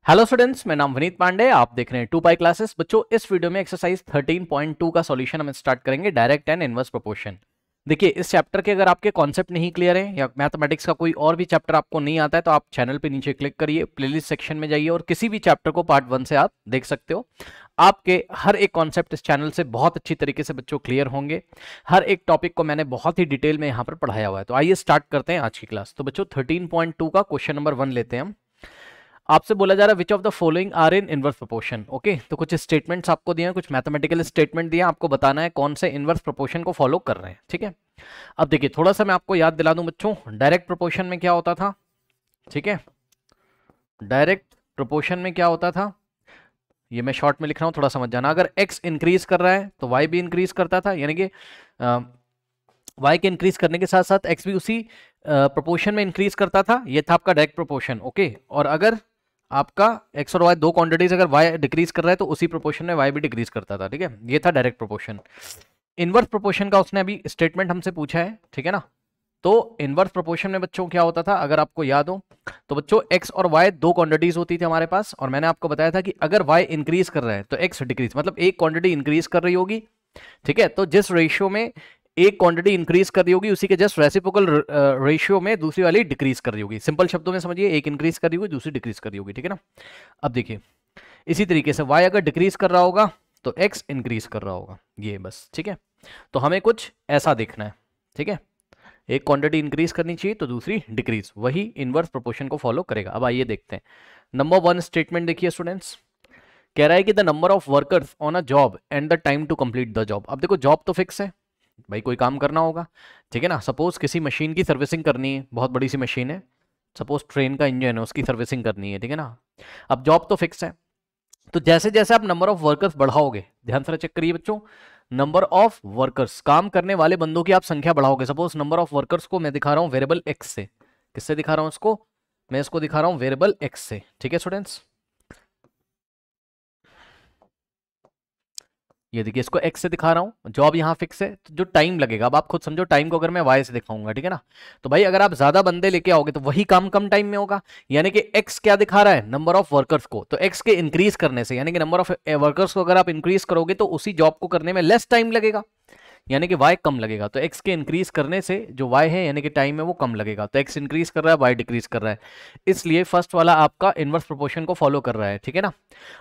Hello students, मैं नाम विनीत पांडे। आप देख रहे हैं 2 पाई क्लासेस। बच्चों, इस वीडियो में एक्सरसाइज 13.2 का सॉल्यूशन हम स्टार्ट करेंगे, डायरेक्ट एंड इनवर्स प्रोपोर्शन। देखिए, इस चैप्टर के अगर आपके कॉन्सेप्ट नहीं क्लियर है या मैथमेटिक्स का कोई और भी चैप्टर आपको नहीं आता है तो आप चैनल पे नीचे क्लिक करिए, प्लेलिस्ट सेक्शन में जाइए और किसी भी चैप्टर को पार्ट 1 से आप देख सकते हो। आपके हर एक कॉन्सेप्ट इस चैनल से बहुत अच्छी तरीके से बच्चों क्लियर होंगे। हर एक टॉपिक को मैंने बहुत ही डिटेल में यहाँ पर पढ़ाया हुआ है। तो आइए स्टार्ट करते हैं आज की क्लास। तो बच्चों 13.2 का क्वेश्चन नंबर 1 लेते हैं हम। आपसे बोला जा रहा है which of the following are in inverse proportion. Okay, तो कुछ स्टेटमेंट्स आपको दिए हैं, कुछ मैथमेटिकल स्टेटमेंट दिए हैं, आपको बताना है कौन से इनवर्स प्रोपोर्शन को फॉलो कर रहे हैं। ठीक है, अब देखिए थोड़ा सा मैं आपको याद दिला दूं बच्चों, डायरेक्ट प्रोपोर्शन में क्या होता था। ठीक है, डायरेक्ट प्रोपोर्शन में क्या होता था, ये मैं शॉर्ट में लिख रहा हूं, थोड़ा समझ जाना। अगर x इंक्रीज कर रहा है तो y भी इंक्रीज करता था, यानी कि y के इंक्रीज करने के साथ साथ x भी उसी प्रोपोर्शन में इंक्रीज करता था। ये था आपका डायरेक्ट प्रोपोर्शन। ओके, और अगर आपका x और y दो क्वांटिटीज, अगर y डिक्रीज कर रहा है तो उसी प्रोपोर्शन में y भी डिक्रीज करता था। ठीक है, ये था डायरेक्ट प्रोपोर्शन। इनवर्स प्रोपोर्शन का उसने अभी स्टेटमेंट हमसे पूछा है, ठीक है ना। तो इनवर्स प्रोपोर्शन में बच्चों क्या होता था, अगर आपको याद हो तो बच्चों x और y दो क्वांटिटीज होती थी हमारे पास, और मैंने आपको बताया था कि अगर y इंक्रीज कर रहा है तो x डिक्रीज, मतलब एक क्वांटिटी इंक्रीज कर रही होगी। ठीक है, तो जिस रेशियो में एक क्वांटिटी इंक्रीज कर रही होगी उसी के जस्ट रेसिप्रोकल रेशियो में दूसरी वाली डिक्रीज कर रही होगी। सिंपल शब्दों में समझिए, एक इंक्रीज कर रही होगी, दूसरी डिक्रीज कर रही होगी। ठीक है ना। अब देखिए इसी तरीके से y अगर डिक्रीज कर रहा होगा तो x इंक्रीज कर रहा होगा, ये बस। ठीक है, तो हमें कुछ ऐसा देखना है। ठीक है, एक क्वांटिटी इंक्रीज करनी चाहिए तो दूसरी डिक्रीज, वही इनवर्स प्रोपोर्शन को फॉलो करेगा। अब आइए देखते हैं नंबर 1 स्टेटमेंट। देखिए स्टूडेंट्स, कह रहा है कि the number of workers on a job and the time to complete the job. अब देखो, जॉब तो फिक्स है भाई, कोई काम करना होगा। ठीक है ना, सपोज किसी मशीन की सर्विसिंग करनी है, बहुत बड़ी सी मशीन है, सपोज ट्रेन का इंजन है, उसकी सर्विसिंग करनी है। ठीक है ना, अब जॉब तो फिक्स है, तो जैसे जैसे आप नंबर ऑफ वर्कर्स बढ़ाओगे, ध्यान से चेक करिए बच्चों, नंबर ऑफ वर्कर्स, काम करने वाले बंदों की आप संख्या बढ़ाओगे। सपोज नंबर ऑफ वर्कर्स को मैं दिखा रहा हूं वेरिएबल एक्स से। किससे दिखा रहा हूं इसको, मैं इसको दिखा रहा हूं वेरिएबल एक्स से। ठीक है स्टूडेंट्स, ये देखिए इसको x से दिखा रहा हूं, जॉब यहाँ फिक्स है, तो जो टाइम लगेगा, अब आप खुद समझो टाइम को अगर मैं y से दिखाऊंगा, ठीक है ना, तो भाई अगर आप ज्यादा बंदे लेके आओगे तो वही काम कम टाइम में होगा। यानी कि x क्या दिखा रहा है, नंबर ऑफ वर्कर्स को, तो x के इंक्रीज करने से, यानी कि नंबर ऑफ वर्कर्स को अगर आप इंक्रीज करोगे तो उसी जॉब को करने में लेस टाइम लगेगा, यानी कि y कम लगेगा। तो x के इंक्रीज करने से जो y है यानी कि टाइम है वो कम लगेगा। तो x इंक्रीज कर रहा है, y डिक्रीज कर रहा है, इसलिए फर्स्ट वाला आपका इनवर्स प्रोपोर्शन को फॉलो कर रहा है। ठीक है ना।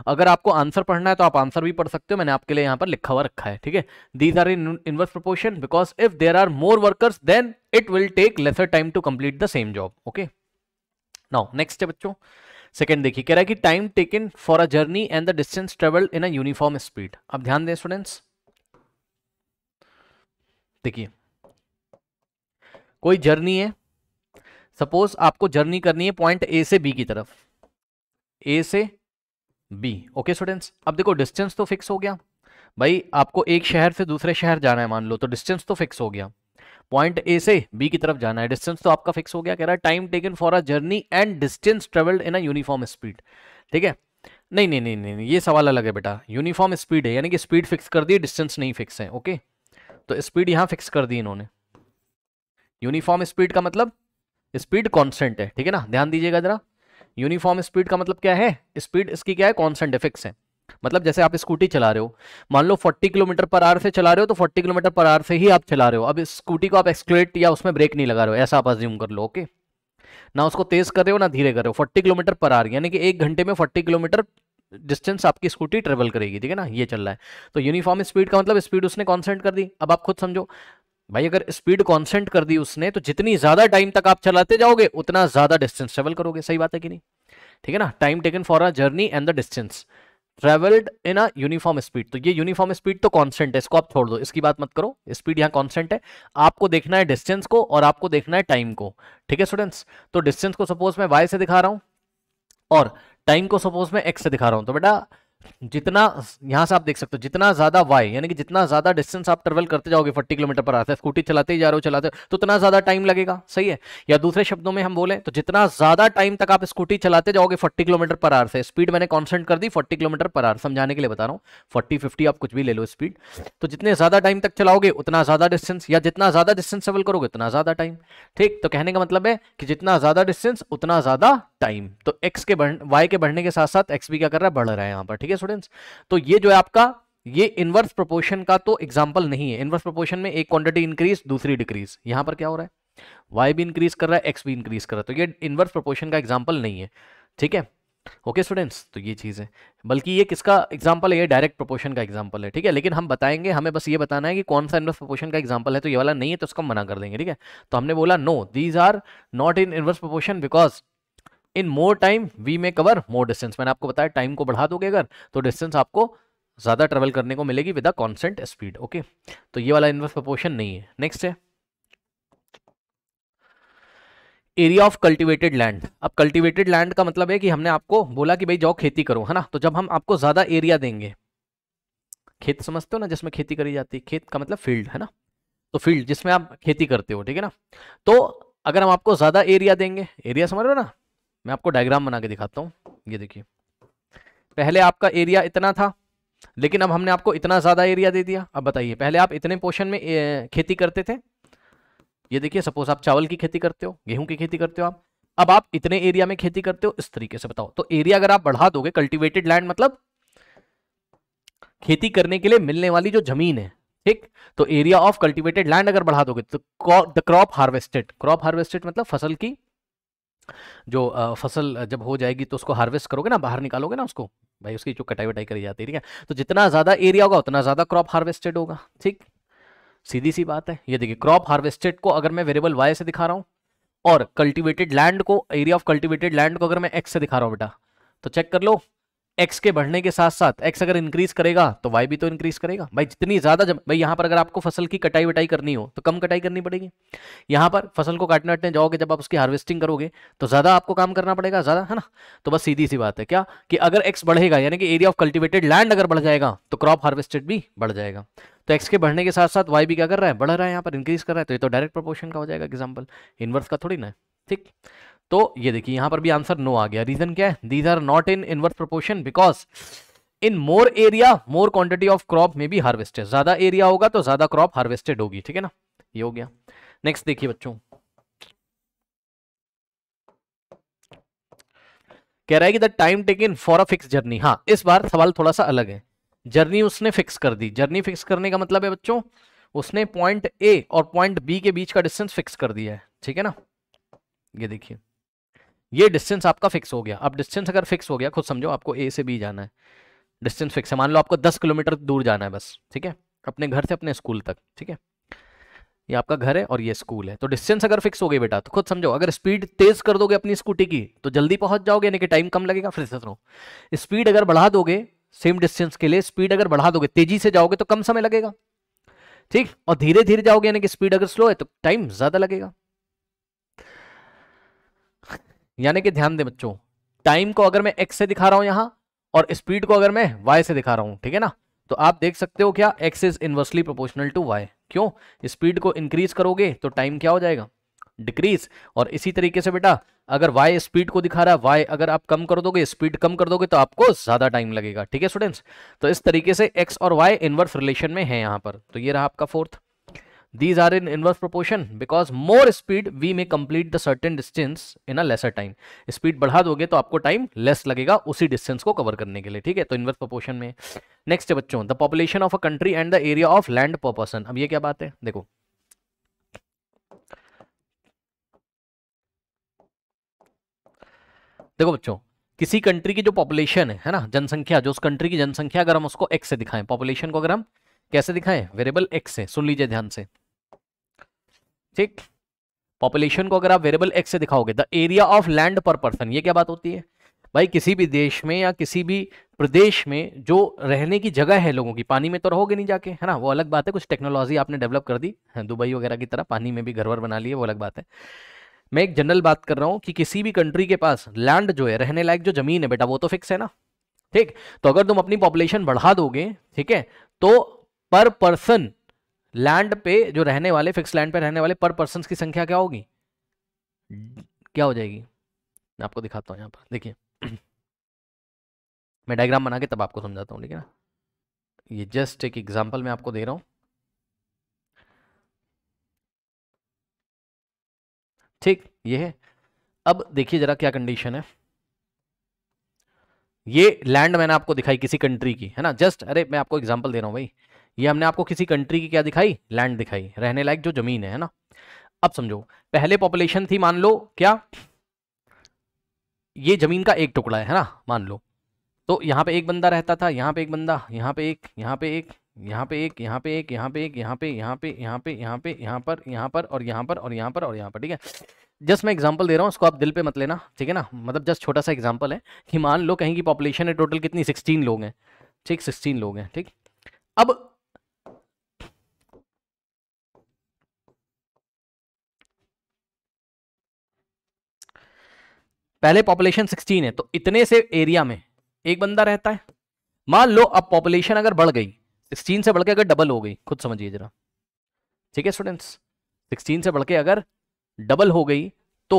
अगर आपको आंसर पढ़ना है तो आप आंसर भी पढ़ सकते हो, मैंने आपके लिए यहाँ पर लिखा हुआ रखा है। ठीक है, these are in inverse proportion because if there are more workers then it will take lesser time to complete the same job. Okay, now next है बच्चों, सेकंड देखिए, कह रहा है कि time taken for a journey and the distance travelled in a uniform speed. अब ध्यान दें स्टूडेंट्स, देखिए कोई जर्नी है, सपोज आपको जर्नी करनी है पॉइंट ए से बी की तरफ, ए से बी। ओके स्टूडेंट्स, अब देखो डिस्टेंस तो फिक्स हो गया भाई, आपको एक शहर से दूसरे शहर जाना है मान लो, तो डिस्टेंस तो फिक्स हो गया, पॉइंट ए से बी की तरफ जाना है, डिस्टेंस तो आपका फिक्स हो गया। कह रहा है time taken for a journey and distance travelled in a uniform speed. ठीक है, नहीं नहीं नहीं नहीं, ये सवाल अलग है बेटा, यूनिफॉर्म स्पीड है यानी कि स्पीड फिक्स कर दी, डिस्टेंस नहीं फिक्स है। ओके, तो स्पीड यहां फिक्स कर दी इन्होंने। यूनिफॉर्म स्पीड का मतलब स्पीड कांस्टेंट है। ठीक है ना, ध्यान दीजिएगा जरा, यूनिफॉर्म स्पीड का मतलब क्या है, स्पीड इसकी क्या है, कांस्टेंट है, फिक्स है। मतलब जैसे आप स्कूटी चला रहे हो, मान लो 40 किलोमीटर पर आवर से चला रहे हो, तो 40 किलोमीटर पर आवर से ही आप चला रहे हो। अब इस स्कूटी को आप एक्सक्लेट या उसमें ब्रेक नहीं लगा रहे हो, ऐसा आप अज्यूम कर लो। ओके, ना उसको तेज कर रहे हो ना धीरे कर रहे हो, 40 किलोमीटर पर आवर यानी कि एक घंटे में 40 किलोमीटर डिस्टेंस आपकी स्कूटी ट्रेवल करेगी। ठीक है ना, ये चल रहा है। तो यूनिफॉर्म स्पीड का मतलब स्पीड उसने कांस्टेंट कर दी। अब आप खुद समझो भाई, अगर स्पीड कांस्टेंट कर दी उसने तो जितनी ज्यादा टाइम तक आप चलाते जाओगे उतना ज्यादा डिस्टेंस ट्रेवल करोगे। सही बात है कि नहीं। ठीक है ना, time taken for a journey and the distance travelled in a uniform speed, तो ये यूनिफॉर्म स्पीड तो कांस्टेंट है, इसको आप छोड़ दो, इसकी बात मत करो, स्पीड यहाँ कांस्टेंट है। आपको देखना है डिस्टेंस को और आपको देखना है टाइम को। ठीक है स्टूडेंट्स, तो डिस्टेंस को सपोज मैं y से दिखा रहा हूं और टाइम को सपोज मैं x से दिखा रहा हूं, तो बेटा जितना, यहां से आप देख सकते हो, जितना ज्यादा y यानी कि जितना ज्यादा डिस्टेंस आप ट्रेवल करते जाओगे 40 किलोमीटर पर आवर से, स्कूटी चलाते ही जा रहे हो चलाते हो, तो उतना ज्यादा टाइम लगेगा। सही है, या दूसरे शब्दों में हम बोले तो जितना ज्यादा टाइम तक आप स्कूटी चलाते जाओगे 40 किलोमीटर पर आवर से, स्पीड मैंने कांस्टेंट कर दी 40 किलोमीटर पर आवर, समझाने के लिए बता रहा हूं, 40 50 आप कुछ भी ले लो स्पीड, तो जितने ज्यादा टाइम तक चलाओगे उतना ज्यादा डिस्टेंस, या जितना ज्यादा डिस्टेंस ट्रेवल करोगे उतना ज्यादा टाइम। ठीक, तो कहने का मतलब है कि जितना ज्यादा डिस्टेंस उतना ज्यादा टाइम, तो एक्स के वाई के बढ़ने के साथ साथ एक्स भी क्या कर रहा है, बढ़ रहा है यहाँ पर, ठीक है स्टूडेंट्स। तो ये जो है आपका, ये इनवर्स प्रोपोर्शन का तो एग्जांपल नहीं है। इनवर्स प्रोपोर्शन में एक क्वांटिटी इंक्रीज दूसरी डिक्रीज, यहाँ पर क्या हो रहा है, वाई भी इंक्रीज कर रहा है एक्स भी इंक्रीज कर रहा है, तो ये इनवर्स प्रोपोर्शन का एग्जांपल नहीं है, ठीक है। ओके स्टूडेंट्स, तो ये चीज़ है, बल्कि ये किसका एग्जांपल है, ये डायरेक्ट प्रोपोर्शन का एग्जांपल है, ठीक है। लेकिन हम बताएंगे, हमें बस ये बताना है कि कौन सा इनवर्स प्रोपोर्शन का एग्जांपल है, तो ये वाला नहीं है तो उसको मना कर देंगे, ठीक है। तो हमने बोला no, these are not in inverse proportion because in more time we may cover more distance. मैंने आपको बताया टाइम को बढ़ा दोगे अगर, तो डिस्टेंस आपको ज्यादा ट्रेवल करने को मिलेगी with a constant speed. Okay, तो ये वाला इनवर्स प्रोपोर्शन नहीं है। नेक्स्ट है एरिया ऑफ कल्टीवेटेड लैंड। अब कल्टीवेटेड लैंड का मतलब है कि हमने आपको बोला कि भाई जाओ खेती करो, है ना। तो जब हम आपको ज्यादा एरिया देंगे, खेत समझते हो ना जिसमें खेती करी जाती है, खेत का मतलब फील्ड, है ना। तो फील्ड जिसमें आप खेती करते हो, ठीक है ना। तो अगर हम आपको ज्यादा एरिया देंगे, एरिया समझ रहे हो ना, मैं आपको डायग्राम बना के दिखाता हूँ। ये देखिए, पहले आपका एरिया इतना था, लेकिन अब हमने आपको इतना ज्यादा एरिया दे दिया। अब बताइए, पहले आप इतने पोर्शन में खेती करते थे, ये देखिए सपोज आप चावल की खेती करते हो, गेहूं की खेती करते हो आप, अब आप इतने एरिया में खेती करते हो इस तरीके से। बताओ, तो एरिया अगर आप बढ़ा दोगे, कल्टीवेटेड लैंड मतलब खेती करने के लिए मिलने वाली जो जमीन है, ठीक। तो एरिया ऑफ कल्टीवेटेड लैंड अगर बढ़ा दोगे तो the crop harvested, crop harvested मतलब फसल की जो फसल जब हो जाएगी तो उसको हार्वेस्ट करोगे ना, बाहर निकालोगे ना उसको, भाई उसकी जो कटाई वटाई करी जाती है, ठीक है। तो जितना ज्यादा एरिया होगा उतना ज्यादा क्रॉप हार्वेस्टेड होगा, ठीक। सीधी सी बात है। ये देखिए, क्रॉप हार्वेस्टेड को अगर मैं वेरिएबल वाई से दिखा रहा हूं, और कल्टीवेटेड लैंड को, एरिया ऑफ कल्टीवेटेड लैंड को अगर मैं एक्स से दिखा रहा हूं बेटा, तो चेक कर लो, एक्स के बढ़ने के साथ साथ एक्स अगर इंक्रीज करेगा तो वाई भी तो इंक्रीज करेगा। भाई जितनी ज्यादा, जब भाई यहां पर अगर आपको फसल की कटाई वटाई करनी हो तो कम कटाई करनी पड़ेगी। यहाँ पर फसल को काटने वाटने जाओगे, जब आप उसकी हार्वेस्टिंग करोगे तो ज्यादा आपको काम करना पड़ेगा, ज्यादा, है ना। तो बस सीधी सी बात है क्या, कि अगर एक्स बढ़ेगा यानी कि एरिया ऑफ कल्टीवेटेड लैंड अगर बढ़ जाएगा तो क्रॉप हार्वेस्टेड भी बढ़ जाएगा। तो एक्स के बढ़ने के साथ साथ वाई भी क्या कर रहा है, बढ़ रहा है, यहाँ पर इंक्रीज कर रहा है। तो ये तो डायरेक्ट प्रोपोर्शन का हो जाएगा एग्जाम्पल, इनवर्स का थोड़ी ना है, ठीक। तो ये देखिए यहाँ पर भी आंसर नो आ गया। रीजन क्या है, these are not in inverse proportion because in more area more quantity of crop may be harvested. ज्यादा एरिया होगा तो ज्यादा क्रॉप हार्वेस्टेड होगी, ठीक है ना। ये हो गया। नेक्स्ट देखिए बच्चों, कह रहा है कि the time taken for a fix journey. हाँ, इस बार सवाल थोड़ा सा अलग है। जर्नी उसने फिक्स कर दी। जर्नी फिक्स करने का मतलब है बच्चों, उसने पॉइंट ए और पॉइंट बी के बीच का डिस्टेंस फिक्स कर दिया है, ठीक है ना। ये देखिए, ये डिस्टेंस आपका फिक्स हो गया। अब डिस्टेंस अगर फिक्स हो गया, खुद समझो, आपको ए से बी जाना है, डिस्टेंस फिक्स है। मान लो आपको 10 किलोमीटर दूर जाना है बस, ठीक है, अपने घर से अपने स्कूल तक, ठीक है। ये आपका घर है और ये स्कूल है। तो डिस्टेंस अगर फिक्स हो गई बेटा, तो खुद समझो, अगर स्पीड तेज कर दोगे अपनी स्कूटी की तो जल्दी पहुंच जाओगे, यानी कि टाइम कम लगेगा। फिर से सुनो, स्पीड अगर बढ़ा दोगे सेम डिस्टेंस के लिए, स्पीड अगर बढ़ा दोगे, तेजी से जाओगे तो कम समय लगेगा, ठीक। और धीरे धीरे जाओगे यानी कि स्पीड अगर स्लो है तो टाइम ज्यादा लगेगा। यानी कि ध्यान दे बच्चों, टाइम को अगर मैं एक्स से दिखा रहा हूं यहां, और स्पीड को अगर मैं वाई से दिखा रहा हूं, ठीक है ना, तो आप देख सकते हो क्या, X is inversely proportional to Y. क्यों, स्पीड को इंक्रीज करोगे तो टाइम क्या हो जाएगा, डिक्रीज। और इसी तरीके से बेटा, अगर वाई स्पीड को दिखा रहा है, वाई अगर आप कम कर दोगे, स्पीड कम कर दोगे, तो आपको ज्यादा टाइम लगेगा, ठीक है स्टूडेंट्स। तो इस तरीके से एक्स और वाई इनवर्स रिलेशन में है यहां पर। तो ये रहा आपका fourth, these are in inverse proportion because more speed we may complete the certain distance in a lesser time। Speed बढ़ा दोगे तो आपको टाइम लेस लगेगा उसी डिस्टेंस को कवर करने के लिए, ठीक है। तो इनवर्स प्रोपोर्शन में। नेक्स्ट है बच्चों, the population of a country and the area of land per person. अब ये क्या बात है, देखो, देखो बच्चों, किसी कंट्री की जो पॉपुलेशन है ना, जनसंख्या, जो उस कंट्री की जनसंख्या, अगर हम उसको एक्स से दिखाएं, पॉपुलेशन को अगर हम कैसे दिखाएं, वेरिएबल एक्स से, सुन लीजिए ध्यान से, ठीक। पॉपुलेशन को अगर आप वेरिएबल एक्स से दिखाओगे, the area of land per person, ये क्या बात होती है भाई, किसी भी देश में या किसी भी प्रदेश में जो रहने की जगह है लोगों की, पानी में तो रहोगे नहीं जाके, है ना, वो अलग बात है, कुछ टेक्नोलॉजी आपने डेवलप कर दी, दुबई वगैरह की तरह पानी में भी घर वर बना लिए, वो अलग बात है। मैं एक जनरल बात कर रहा हूं कि किसी भी कंट्री के पास लैंड जो है, रहने लायक जो जमीन है बेटा, वो तो फिक्स है ना, ठीक। तो अगर तुम अपनी पॉपुलेशन बढ़ा दोगे, ठीक है, तो पर पर्सन लैंड पे जो रहने वाले, फिक्स लैंड पे रहने वाले पर पर्सन की संख्या क्या होगी, क्या हो जाएगी। मैं आपको दिखाता हूं, यहां पर देखिए, मैं डायग्राम बना के तब आपको समझाता हूं, ठीक है ना। ये जस्ट एक एग्जांपल मैं आपको दे रहा हूं, ठीक। ये है, अब देखिए जरा क्या कंडीशन है। ये लैंड मैंने आपको दिखाई किसी कंट्री की, है ना, जस्ट, अरे मैं आपको एग्जांपल दे रहा हूँ भाई, ये हमने आपको किसी कंट्री की क्या दिखाई, लैंड दिखाई, रहने लायक जो जमीन है ना। अब समझो, पहले पॉपुलेशन थी, मान लो क्या, ये जमीन का एक टुकड़ा है ना, मान लो, तो यहाँ पे एक बंदा रहता था, यहाँ पे एक बंदा, यहाँ पे एक, यहाँ पे एक, यहाँ पे एक, यहाँ पे एक, यहाँ पे एक, यहाँ पे, यहाँ पे, यहाँ पे, यहाँ पे, यहाँ पर, यहाँ पर और यहाँ पर और यहाँ पर और यहाँ पर, ठीक है। जस्ट मैं एग्जांपल दे रहा हूँ, उसको आप दिल पे मत लेना, ठीक है ना, मतलब जस्ट छोटा सा एग्जांपल है कि मान लो कहीं की पॉपुलेशन है टोटल कितनी, 16 लोग हैं, ठीक, 16 लोग हैं, ठीक। अब पहले पॉपुलेशन 16 है, तो इतने से एरिया में एक बंदा रहता है। मान लो अब पॉपुलेशन अगर बढ़ गई, 16 से बढ़ के अगर डबल हो गई, खुद समझिए जरा, ठीक है स्टूडेंट्स, 16 से बढ़ के अगर डबल हो गई, तो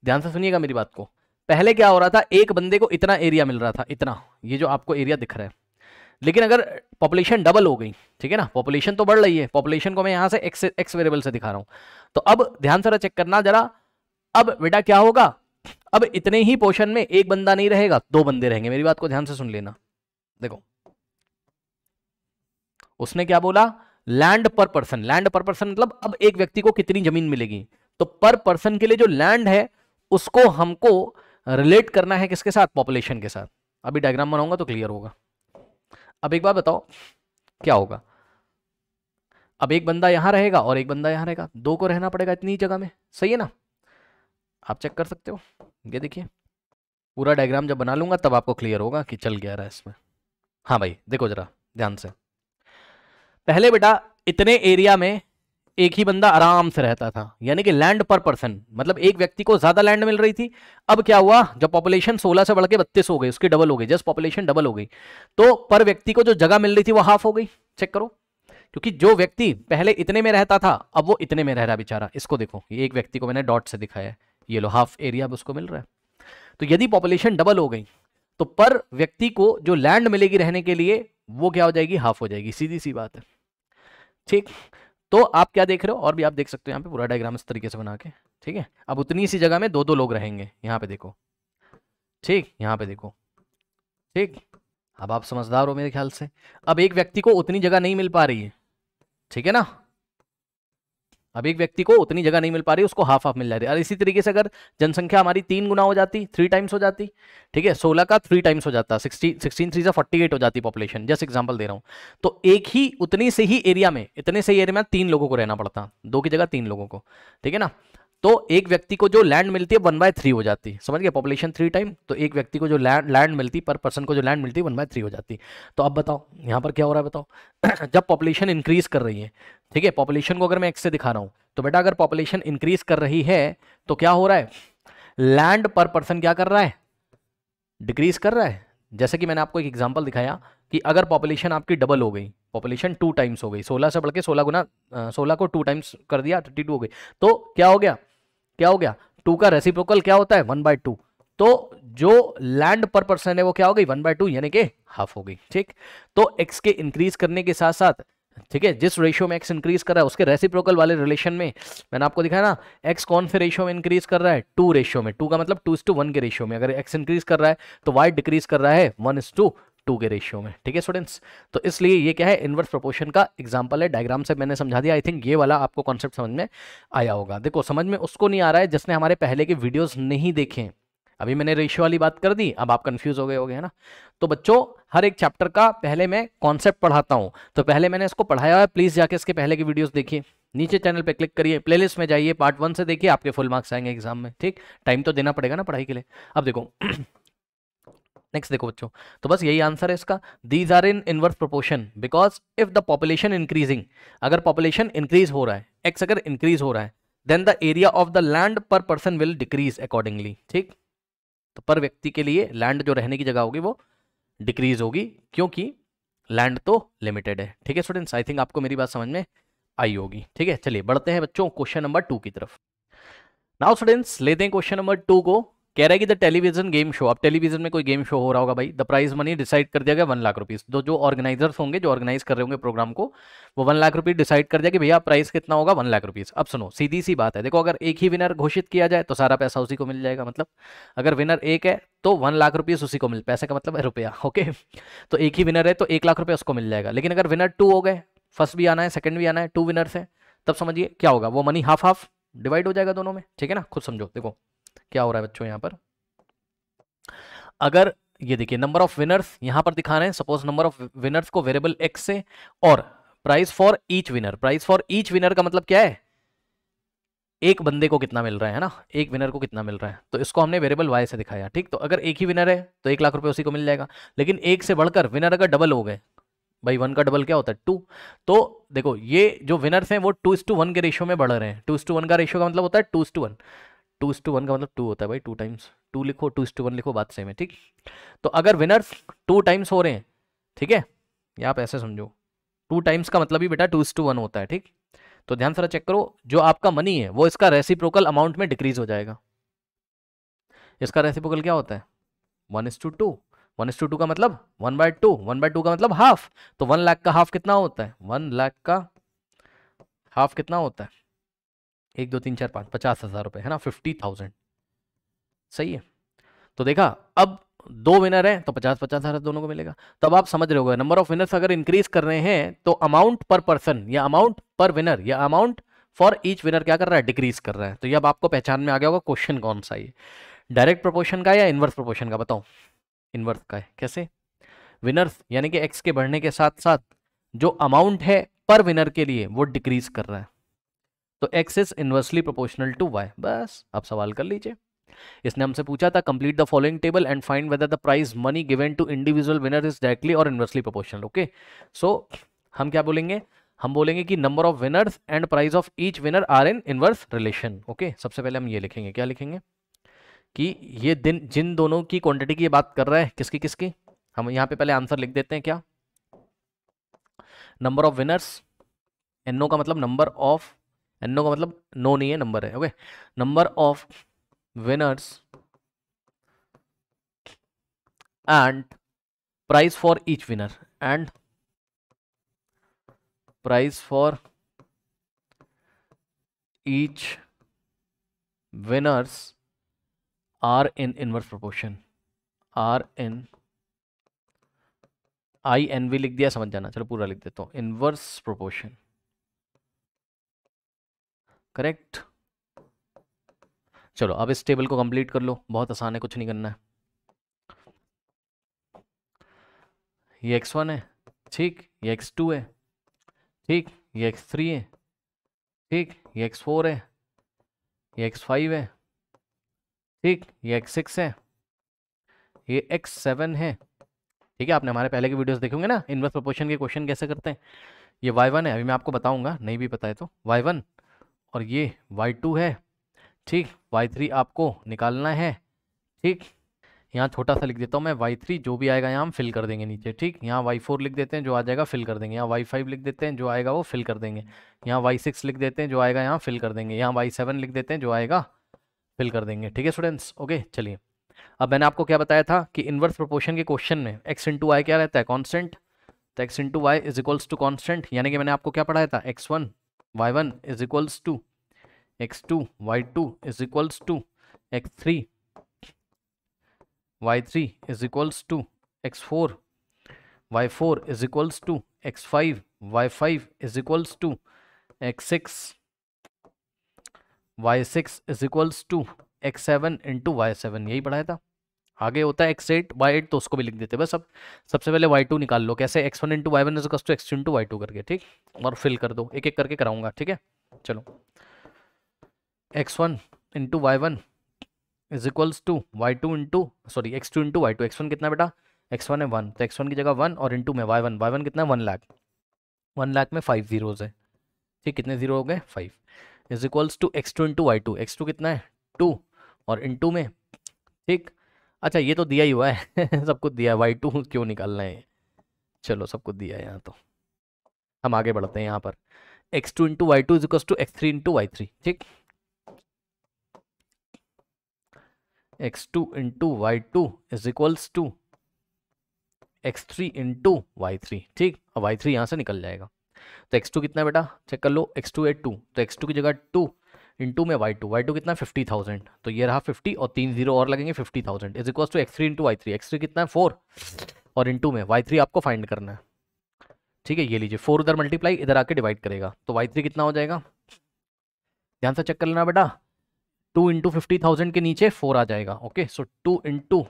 ध्यान से सुनिएगा मेरी बात को, पहले क्या हो रहा था, एक बंदे को इतना एरिया मिल रहा था, इतना, ये जो आपको एरिया दिख रहा है, लेकिन अगर पॉपुलेशन डबल हो गई, ठीक है ना, पॉपुलेशन तो बढ़ रही है, पॉपुलेशन को मैं यहां से एक्स वेरिएबल से दिखा रहा हूं, तो अब ध्यान से चेक करना जरा, अब बेटा क्या होगा, अब इतने ही पोर्शन में एक बंदा नहीं रहेगा, दो बंदे रहेंगे, मेरी बात को ध्यान से सुन लेना। देखो उसने क्या बोला, land per person, land per person मतलब अब एक व्यक्ति को कितनी जमीन मिलेगी, तो पर पर्सन के लिए जो लैंड है उसको हमको रिलेट करना है किसके साथ, पॉपुलेशन के साथ। अभी डायग्राम बनाऊंगा तो क्लियर होगा। अब एक बात बताओ क्या होगा, अब एक बंदा यहां रहेगा और एक बंदा यहां रहेगा, दो को रहना पड़ेगा इतनी जगह में, सही है ना, आप चेक कर सकते हो, ये देखिए पूरा डायग्राम जब बना लूंगा तब आपको क्लियर होगा कि चल गया रहा है इसमें। हाँ भाई देखो जरा ध्यान से, पहले बेटा इतने एरिया में एक ही बंदा आराम से रहता था, यानी कि लैंड पर पर्सन, मतलब एक व्यक्ति को ज्यादा लैंड मिल रही थी। अब क्या हुआ, जब पॉपुलेशन 16 से बढ़ के 32 हो गई, उसकी डबल हो गई, जस्ट पॉपुलेशन डबल हो गई, तो पर व्यक्ति को जो जगह मिल रही थी वो हाफ हो गई। चेक करो, क्योंकि जो व्यक्ति पहले इतने में रहता था अब वो इतने में रह रहा बेचारा, इसको देखो, ये एक व्यक्ति को मैंने डॉट से दिखाया है, ये लो हाफ एरिया उसको मिल रहा है। तो यदि पॉपुलेशन डबल हो गई तो पर व्यक्ति को जो लैंड मिलेगी रहने के लिए वो क्या हो जाएगी, हाफ हो जाएगी, सीधी सी बात है, ठीक। तो आप क्या देख रहे हो, और भी आप देख सकते हो यहाँ पे पूरा डायग्राम इस तरीके से बना के, ठीक है। अब उतनी सी जगह में दो दो लोग रहेंगे, यहाँ पे देखो, ठीक, यहाँ पे देखो, ठीक। अब आप समझदार हो मेरे ख्याल से। अब एक व्यक्ति को उतनी जगह नहीं मिल पा रही है, ठीक है ना, अब एक व्यक्ति को उतनी जगह नहीं मिल पा रही, उसको हाफ हाफ मिल जा रही है। और इसी तरीके से अगर जनसंख्या हमारी 3 गुना हो जाती, 3 टाइम्स हो जाती, ठीक है, 16 का 3 टाइम्स हो जाता, 16 3 48 हो जाती पॉपुलेशन, जस्ट एग्जांपल दे रहा हूं, तो एक ही उतनी से ही एरिया में, इतने से ही एरिया में 3 लोगों को रहना पड़ता, 2 की जगह 3 लोगों को, ठीक है ना। तो एक व्यक्ति को जो लैंड मिलती है 1/3 हो जाती, समझ गए, पॉपुलेशन 3 टाइम, तो एक व्यक्ति को जो लैंड मिलती, पर पर्सन को जो लैंड मिलती 1/3 हो जाती। तो अब बताओ यहाँ पर क्या हो रहा है, बताओ जब पॉपुलेशन इंक्रीज कर रही है, ठीक है, पॉपुलेशन को अगर मैं एक्स से दिखा रहा हूं, तो बेटा अगर पॉपुलेशन इंक्रीज कर रही है तो क्या हो रहा है, लैंड पर पर्सन क्या कर रहा है, डिक्रीज कर रहा है। जैसे कि मैंने आपको एक एग्जांपल दिखाया कि अगर पॉपुलेशन आपकी डबल हो गई, पॉपुलेशन 2 टाइम्स हो गई, 16 से बढ़ के 16 गुना, 16 को 2 टाइम्स कर दिया, 32 हो गई, तो क्या हो गया, क्या हो गया, 2 का रेसिप्रोकल क्या होता है, 1/2, तो जो लैंड पर पर्सन है वो क्या हो गई, 1/2, यानी कि हाफ हो गई, ठीक। तो एक्स के इंक्रीज करने के साथ साथ, ठीक है, जिस रेशियो में एक्स इंक्रीज कर रहा है उसके रेसिप्रोकल वाले रिलेशन में, मैंने आपको दिखाया ना, एक्स कौन से रेशियो में इंक्रीज कर रहा है, 2 रेशियो में, 2 का मतलब 2:1 के रेशियो में, अगर एक्स इंक्रीज कर रहा है तो वाई डिक्रीज कर रहा है 1:2 के रेशियो में, ठीक है स्टूडेंट्स। तो इसलिए ये क्या है, इनवर्स प्रोपोर्शन का एग्जांपल है, डायग्राम से मैंने समझा दिया। आई थिंक ये वाला आपको कॉन्सेप्ट समझ में आया होगा। देखो समझ में उसको नहीं आ रहा है जिसने हमारे पहले के वीडियोस नहीं देखे, अभी मैंने रेशियो वाली बात कर दी, अब आप कंफ्यूज हो गए होगे, है ना। तो बच्चों हर एक चैप्टर का पहले मैं कॉन्सेप्ट पढ़ाता हूं, तो पहले मैंने इसको पढ़ाया है, प्लीज जाके इसके पहले की वीडियोस देखिए, नीचे चैनल पे क्लिक करिए, प्लेलिस्ट में जाइए, पार्ट 1 से देखिए, आपके फुल मार्क्स आएंगे एग्जाम में, ठीक। टाइम तो देना पड़ेगा ना पढ़ाई के लिए। अब देखो नेक्स्ट देखो बच्चों, तो बस यही आंसर है इसका, these are in inverse proportion because if the population increasing, अगर पॉपुलेशन इंक्रीज हो रहा है, एक्स अगर इंक्रीज हो रहा है, then the area of the land per person will decrease accordingly, ठीक। तो पर व्यक्ति के लिए लैंड जो रहने की जगह होगी वो डिक्रीज होगी, क्योंकि लैंड तो लिमिटेड है, ठीक है स्टूडेंट्स। आई थिंक आपको मेरी बात समझ में आई होगी, ठीक है। चलिए बढ़ते हैं बच्चों क्वेश्चन नंबर 2 की तरफ। नाउ स्टूडेंट्स लेते हैं क्वेश्चन नंबर 2 को, कह रहा है कि द टेलीविजन गेम शो, अब टेलीविजन में कोई गेम शो हो रहा होगा भाई, द प्राइज मनी डिसाइड कर दिया गया 1,00,000 रुपीज। तो जो ऑर्गेनाइजर्स होंगे, जो ऑर्गेनाइज कर रहे होंगे प्रोग्राम को, वो 1,00,000 रुपीज डिसाइड कर दिया कि भैया प्राइस कितना होगा, 1,00,000 रुपीज। अब सुनो, सीधी सी बात है, देखो अगर एक ही विनर घोषित किया जाए तो सारा पैसा उसी को मिल जाएगा। मतलब अगर विनर एक है तो 1,00,000 रुपीज उसी को मिल, पैसे का मतलब है रुपया, ओके। तो एक ही विनर है तो 1,00,000 रुपया उसको मिल जाएगा। लेकिन अगर विनर 2 हो गए, फर्स्ट भी आना है सेकंड भी आना है, 2 विनर्स है, तब समझिए क्या होगा, वो मनी हाफ हाफ डिवाइड हो जाएगा दोनों में, ठीक है ना। खुद समझो, देखो क्या हो रहा है बच्चों यहाँ पर। अगर ये देखिए नंबर ऑफ विनर्स यहां पर दिखा रहे हैं, सपोज नंबर ऑफ विनर्स को वेरिएबल एक्स से, और price for each winner, price for each winner का मतलब क्या है, एक बंदे को कितना मिल रहा है ना, एक विनर को कितना मिल रहा है, तो इसको हमने वेरिएबल वाई से दिखाया, ठीक। तो अगर एक ही विनर है तो 1,00,000 रुपए उसी को मिल जाएगा। लेकिन एक से बढ़कर विनर अगर डबल हो गए, भाई 1 का डबल क्या होता है 2, तो देखो ये जो विनर्स हैं वो 2:1 के रेशियो में बढ़ रहे हैं। 2:1 का रेशियो का मतलब होता है 2:1, 2:1 का मतलब 2 होता है भाई, 2 टाइम्स 2 लिखो, 2:1 लिखो, बात सेम है, ठीक। तो अगर विनर्स 2 टाइम्स हो रहे हैं, ठीक है, या आप ऐसे समझो 2 टाइम्स का मतलब ही बेटा 2:1 होता है, ठीक। तो ध्यान से चेक करो, जो आपका मनी है वो इसका रेसिप्रोकल अमाउंट में डिक्रीज हो जाएगा। इसका रेसिप्रोकल क्या होता है 1:2, 1:2 का मतलब 1/2, 1/2 का मतलब हाफ। तो 1,00,000 का हाफ कितना होता है, 1,00,000 का हाफ कितना होता है, 1 2 3 4 5, 50,000 रुपए है ना, 50,000, सही है। तो देखा, अब 2 विनर हैं तो 50,000 दोनों को मिलेगा। तब आप समझ रहे होगे, नंबर ऑफ विनर्स अगर इंक्रीज कर रहे हैं तो अमाउंट पर पर्सन या अमाउंट पर विनर या अमाउंट फॉर ईच विनर क्या कर रहा है, डिक्रीज कर रहा है। तो ये अब आपको पहचान में आ गया होगा क्वेश्चन कौन सा है, डायरेक्ट प्रोपोर्शन का या इनवर्स प्रोपोर्शन का, बताओ। इनवर्स का है, कैसे, विनर्स यानी कि एक्स के बढ़ने के साथ साथ जो अमाउंट है पर विनर के लिए वो डिक्रीज कर रहा है, तो X is inversely proportional to Y. बस आप सवाल कर लीजिए। इसने हमसे पूछा था complete the following table and find whether the prize money given to individual winner is directly और इनवर्सली प्रोपोर्शनल, ओके। सो हम क्या बोलेंगे, हम बोलेंगे कि number of winners and price of each winner are in inverse relation, okay. सबसे पहले हम ये लिखेंगे, क्या लिखेंगे, कि ये दिन जिन दोनों की क्वांटिटी की बात कर रहा है, किसकी किसकी, हम यहाँ पे पहले आंसर लिख देते हैं, क्या, नंबर ऑफ विनर्स, एनओ का मतलब नंबर ऑफ, एनओ का मतलब नो नहीं है, नंबर है, okay. Number of winners and price for each winner, and price for each winners are in inverse proportion, are in, I N भी लिख दिया, समझ जाना, चलो पूरा लिख देता हूं, इनवर्स प्रोपोर्शन, करेक्ट। चलो अब इस टेबल को कंप्लीट कर लो, बहुत आसान है, कुछ नहीं करना है। ये x1 है, ठीक, ये x2 है, ठीक, ये x3 है, ठीक, ये x4 है, ये x5 है, ठीक, ये x6 है, ये x7 है, ठीक है। आपने हमारे पहले के वीडियोस देखे होंगे ना, इनवर्स प्रोपोर्शन के क्वेश्चन कैसे करते हैं। ये y1 है, अभी मैं आपको बताऊंगा, नहीं भी पता है तो y1, और ये y2 है, ठीक, y3 आपको निकालना है, ठीक। यहाँ छोटा सा लिख देता हूँ मैं, y3 जो भी आएगा यहाँ हम फिल कर देंगे नीचे, ठीक। यहाँ y4 लिख देते हैं, जो आ जाएगा फिल कर देंगे। यहाँ y5 लिख देते हैं, जो आएगा वो फिल कर देंगे। यहाँ y6 लिख देते हैं, जो आएगा यहाँ फिल कर देंगे। यहाँ y7 लिख देते हैं, जो आएगा फिल कर देंगे, ठीक है स्टूडेंट्स, ओके। चलिए, अब मैंने आपको क्या बताया था कि इनवर्स प्रोपोर्शन के क्वेश्चन में x इंटू वाई क्या रहता है, कॉन्स्टेंट। तो x into Y is equals to constant, यानी कि मैंने आपको क्या पढ़ाया था, x1 y1 is equals to x2 y2 is equals to x3 y3 is equals to x4 y4 is equals to x5 y5 is equals to x6 y6 is equals to x7 into y7, यही पढ़ाया था। आगे होता है x8 y8, तो उसको भी लिख देते बस। अब सबसे पहले y2 निकाल लो, कैसे, x1 into y1 is equals to x2 into y2 करके, ठीक, और फिल कर दो, एक एक करके कराऊंगा, ठीक है। चलो, x1 into y1 is equals to y2 into, sorry x2 into y2, x1 कितना बेटा, x1 है 1, तो x1 की जगह 1 और इंटू में y1, y1 कितना है 1,00,000, 1,00,000 में 5 जीरोज है, ठीक, कितने जीरो हो गए 5, is equals to x2 into y2, x2 कितना है 2 और इंटू में, ठीक। अच्छा ये तो दिया ही हुआ है सब कुछ दिया है, y2 क्यों निकालना है, चलो सब कुछ दिया है यहाँ, तो हम आगे बढ़ते हैं। यहाँ पर x2 into y2 is equals to x3 into y3, ठीक। x2 into y2 is equals to x3 into y3। ठीक, अब y3 यहाँ से निकल जाएगा। तो x2 कितना है बेटा, चेक कर लो, x2 है 2, तो x2 की जगह 2 इंटू में y2 कितना है 50,000, तो ये रहा 50 और 3 जीरो और लगेंगे 50,000 is equal to x3 into Y three. x3 कितना है 4 और इंटू में y3 आपको फाइंड करना है। ठीक है, ये लीजिए 4 उधर मल्टीप्लाई इधर आके डिवाइड करेगा, तो y3 कितना हो जाएगा, ध्यान से चेक कर लेना बेटा। 2 इंटू 50,000 के नीचे 4 आ जाएगा। ओके, सो 2 इंटू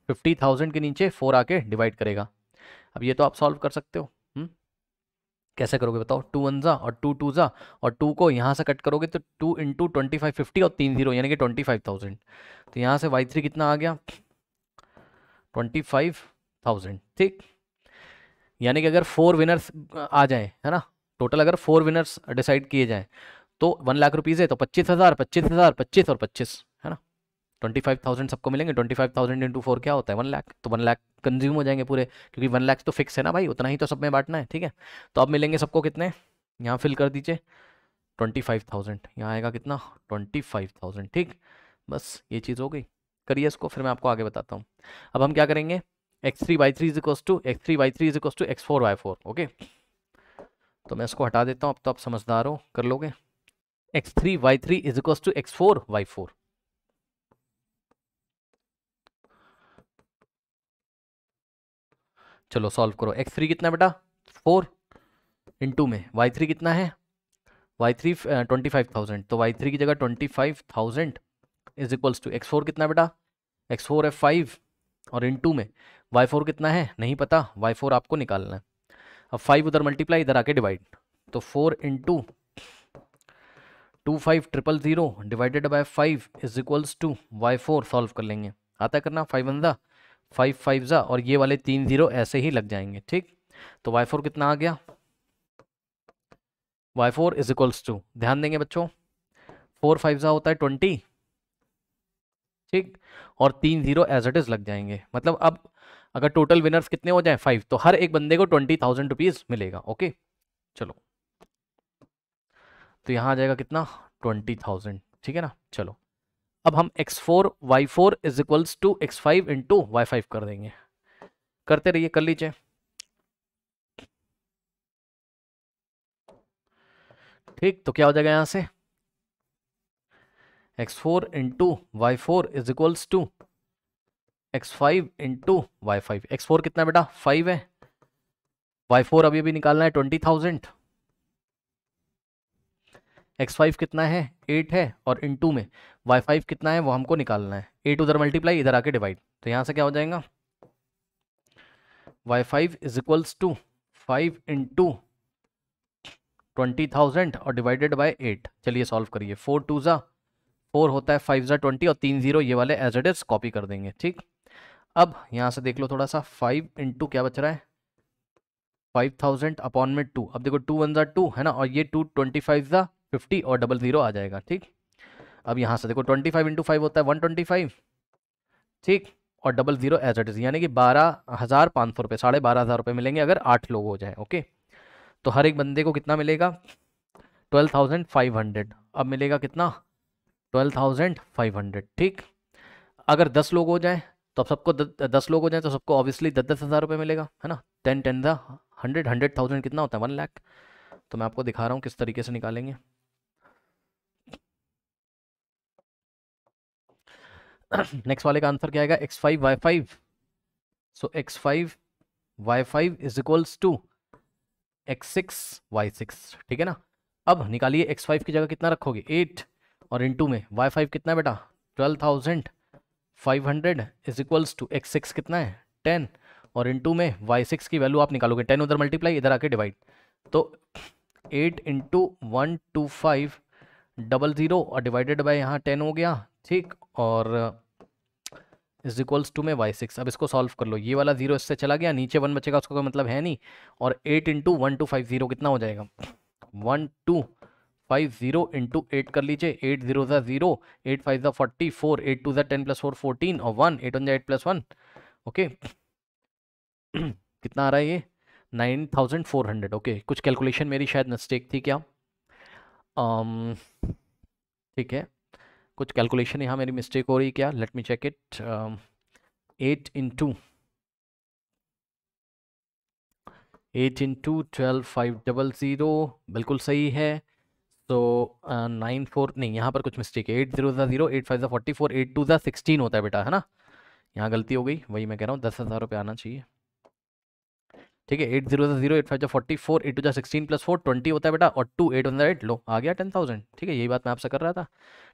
50,000 के नीचे 4 आके डिवाइड करेगा। अब ये तो आप सॉल्व कर सकते हो। कैसे करोगे बताओ, 2 वन ज़ा और 2 टू ज़ा, और 2 को यहाँ से कट करोगे तो 2 इंटू 25 50 और 3 जीरो यानी कि 25,000। तो यहाँ से y3 कितना आ गया 25,000। ठीक, यानी कि अगर 4 विनर्स आ जाएं, है ना, टोटल अगर 4 विनर्स डिसाइड किए जाएं तो 1 लाख रुपीज़ है, तो 25,000 25,000 25 और 25, है ना, 25,000 सबको मिलेंगे। 25,000 इंटू 4 क्या होता है 1 लाख, तो 1 लाख कंज्यूम हो जाएंगे पूरे, क्योंकि 1 लाख तो फिक्स है ना भाई, उतना ही तो सब में बांटना है। ठीक है, तो अब मिलेंगे सबको कितने, यहाँ फिल कर दीजिए 25,000, यहाँ आएगा कितना 25,000। ठीक, बस ये चीज़ हो गई, करिए इसको, फिर मैं आपको आगे बताता हूँ। अब हम क्या करेंगे, x3y3 is equals to x3y3 is equals to x4y4। Okay, तो मैं इसको हटा देता हूँ, अब तो आप समझदार हो, कर लोगे। x3y3 is equals to x4y4। चलो सॉल्व करो, x3 कितना है बेटा 4 इंटू में y3 कितना है, y3 25,000, तो y3 की जगह 25,000 इज इक्वल्स टू x4 कितना है बेटा, x4 है 5 और इंटू में y4 कितना है नहीं पता, y4 आपको निकालना है। अब 5 उधर मल्टीप्लाई इधर आके डिवाइड, तो 4 into 25,000 divided by 5 is equals to y4 solve कर लेंगे, आता है करना, 5 वन ज़ा 5 5 ज़ा और ये वाले 3 जीरो ऐसे ही लग जाएंगे। ठीक, तो y4 कितना आ गया, y4 इज इक्वल्स टू, ध्यान देंगे बच्चों, 4 5 ज़ा होता है 20। ठीक, और 3 जीरो एज इट इज लग जाएंगे, मतलब अब अगर टोटल विनर्स कितने हो जाए 5, तो हर एक बंदे को 20,000 रुपीज मिलेगा। ओके, चलो, तो यहाँ आ जाएगा कितना 20,000। ठीक है ना, चलो अब हम x4y4 is equals to x5 into y5 कर देंगे, करते रहिए, कर लीजिए। ठीक, तो क्या हो जाएगा यहाँ से, x4 into y4 is equals to x5 into y5। x4 कितना है बेटा 5 है, y4 अभी अभी निकालना है 20,000, x5 कितना है 8 है और इंटू में y5 कितना है वो हमको निकालना है, 8 उधर मल्टीप्लाई इधर आके डिवाइड, तो यहाँ से क्या हो जाएगा y5 is equals to 5 into 20,000 और डिवाइडेड बाय 8। चलिए सॉल्व करिए, 4 टू ज़ा 4 होता है, 5 ज़ा 20 और 3 जीरो ये वाले एज इट इज कॉपी कर देंगे। ठीक, अब यहाँ से देख लो थोड़ा सा, 5 इंटू क्या बच रहा है 5,000 अपॉन में 2, अब देखो 2 वन ज़ा 2 है ना, और ये 2 25 ज़ा 50 और डबल जीरो आ जाएगा। ठीक, अब यहाँ से देखो 25 इंटू 5 होता है 125। ठीक, और double zero as it is, यानी कि 12,500 रुपये, 12,500 रुपये मिलेंगे अगर 8 लोग हो जाए। ओके, तो हर एक बंदे को कितना मिलेगा 12,500। अब मिलेगा कितना 12,500। ठीक, अगर 10 लोग हो जाए तो अब सबको 10 लोग हो जाए तो सबको ऑब्वियसली 10,000 रुपये मिलेगा, है ना, 10 10 द 100 100,000 कितना होता है 1 लाख। तो मैं आपको दिखा रहा हूँ किस तरीके से निकालेंगे। नेक्स्ट वाले का आंसर क्या आएगा x5y5, so x5y5 is equals to x6y6। ठीक है ना, अब निकालिए x5 की जगह कितना रखोगे 8 और इंटू में y5 कितना है बेटा 12,500 इज इक्वल्स टू x6 कितना है 10 और इंटू में y6 की वैल्यू आप निकालोगे 10 उधर मल्टीप्लाई इधर आके डिवाइड, तो 8 इंटू 125 डबल जीरो और डिवाइडेड बाय यहाँ 10 हो गया। ठीक, और इज इक्वल्स टू में y6। अब इसको सॉल्व कर लो, ये वाला जीरो इससे चला गया, नीचे 1 बचेगा, उसका कोई मतलब है नहीं, और 8 इंटू 1250 कितना हो जाएगा 1250 इंटू 8 कर लीजिए, 8 जीरो ज़ा 0, 8 5 ज़ा 44, 8 2 ज़ा 10 प्लस 4 14 और 1 8 1 ज़ा 8 प्लस 1। ओके, कितना आ रहा है ये 9,400। ओके, कुछ कैलकुलेशन मेरी शायद मिस्टेक थी क्या, ठीक है, कुछ कैलकुलेशन यहाँ मेरी मिस्टेक हो रही क्या, लेट मी चेक इट। 8 इंटू 12,500 बिल्कुल सही है। तो 94 नहीं, यहाँ पर कुछ मिस्टेक है। 8 0 0, 8 5 44, 8 2 16 होता है बेटा, है ना। यहाँ गलती हो गई, वही मैं कह रहा हूँ, 10,000 रुपये आना चाहिए। ठीक है, 8 0 0, 8 5 44, 8 2 16 प्लस 4 20 होता है बेटा, और 2 8 1 8 लो आ गया 10,000। ठीक है, यही बात मैं आपसे कर रहा था।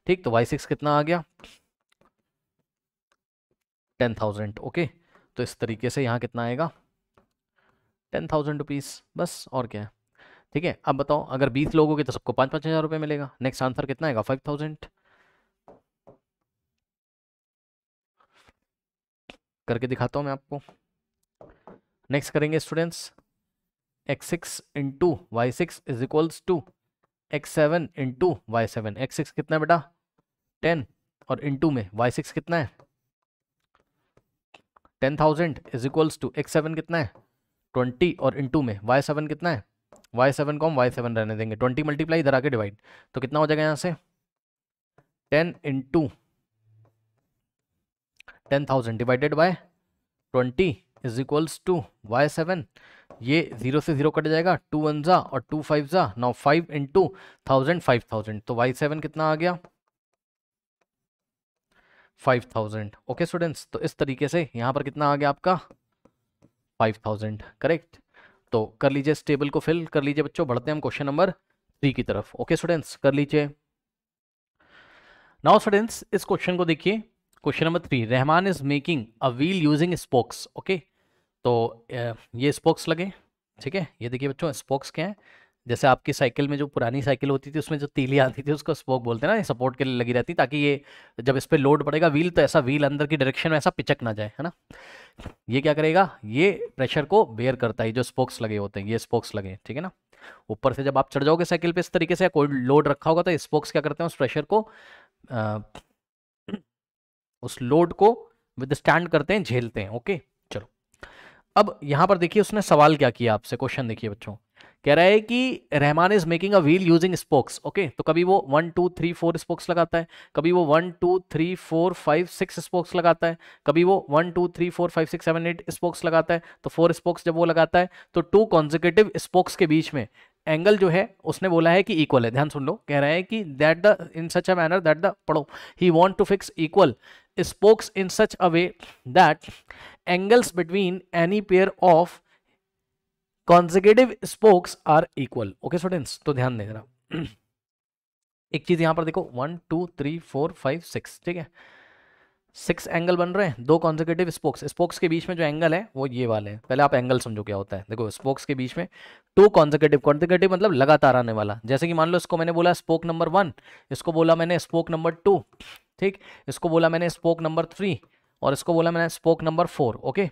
ठीक, तो y6 कितना आ गया 10,000। ओके, तो इस तरीके से यहाँ कितना आएगा 10,000 रुपीज़, बस और क्या है। ठीक है, अब बताओ अगर 20 लोग होंगे तो सबको 5-5 हज़ार रुपये मिलेगा। नेक्स्ट आंसर कितना आएगा 5,000। करके दिखाता हूँ मैं आपको। नेक्स्ट करेंगे students, x6 into y6 is equals to x7 into y7। x6 कितना है बेटा 10, और इंटू में y6 कितना है 10,000 इज इक्वल्स टू x7 कितना है 20, और इंटू में y7 कितना है, y7 को हम y7 रहने देंगे, 20 मल्टीप्लाई इधर आके डिवाइड, तो कितना हो जाएगा यहाँ से 10 into 10,000 divided by 20 is equals to y7। ये 0 से 0 कट जाएगा, 2 1 जा और 2 5 जा, नाउ 5 इंटू 1000 5,000, तो y7 कितना आ गया 5,000। ओके स्टूडेंट्स, तो इस तरीके से यहाँ पर कितना आ गया आपका 5,000, करेक्ट। तो कर लीजिए इस टेबल को फिल कर लीजिए बच्चों, बढ़ते हैं हम क्वेश्चन नंबर 3 की तरफ। ओके स्टूडेंट्स, कर लीजिए। नाउ स्टूडेंट्स इस क्वेश्चन को देखिए, question number 3, Rahman is making a wheel using spokes. Okay, तो ये स्पोक्स लगे, ठीक है। ये देखिए बच्चों स्पोक्स क्या है, जैसे आपकी साइकिल में जो पुरानी साइकिल होती थी उसमें जो तीली आती थी उसको स्पोक बोलते हैं ना, ये सपोर्ट के लिए लगी रहती ताकि ये जब इस पर लोड पड़ेगा व्हील तो ऐसा व्हील अंदर की डायरेक्शन में ऐसा पिचक ना जाए, है ना। ये क्या करेगा, ये प्रेशर को बेयर करता है, जो स्पोक्स लगे होते हैं ये स्पोक्स लगे, ठीक है ना। ऊपर से जब आप चढ़ जाओगे साइकिल पे इस तरीके से, कोई लोड रखा होगा तो स्पोक्स क्या करते हैं उस प्रेशर को उस लोड को विदस्टैंड करते हैं, झेलते हैं। ओके चलो, अब यहां पर देखिए उसने सवाल क्या किया आपसे, क्वेश्चन देखिए बच्चों, कह रहा है कि Rahman is making a wheel using spokes. Okay, तो कभी वो 1 2 3 4 स्पोक्स लगाता है, कभी वो 1 2 3 4 5 6 स्पोक्स लगाता है, कभी वो 1 2 3 4 5 6 7 8 स्पोक्स लगाता है। तो 4 स्पोक्स जब वो लगाता है तो 2 कॉन्जिक्यूटिव स्पोक्स के बीच में एंगल जो है उसने बोला है कि इक्वल है। ध्यान सुन लो, कह रहा है कि that the in such a manner that the पढ़ो he want to fix equal spokes in such a way that angles between any pair of consecutive spokes are equal। Okay students, तो ध्यान दे जरा एक चीज यहां पर देखो 1 2 3 4 5 6, ठीक है 6 एंगल बन रहे हैं, 2 कॉन्जिक्यूटिव स्पोक्स, स्पोक्स के बीच में जो एंगल है वो ये वाले हैं। पहले आप एंगल समझो क्या होता है, देखो स्पोक्स के बीच में 2 कॉन्जिक्यूटिव, कॉन्जिक्यूटिव मतलब लगातार आने वाला, जैसे कि मान लो इसको मैंने बोला स्पोक नंबर 1, इसको बोला मैंने स्पोक नंबर 2, ठीक, इसको बोला मैंने स्पोक नंबर 3, और इसको बोला मैंने spoke number 4। Okay,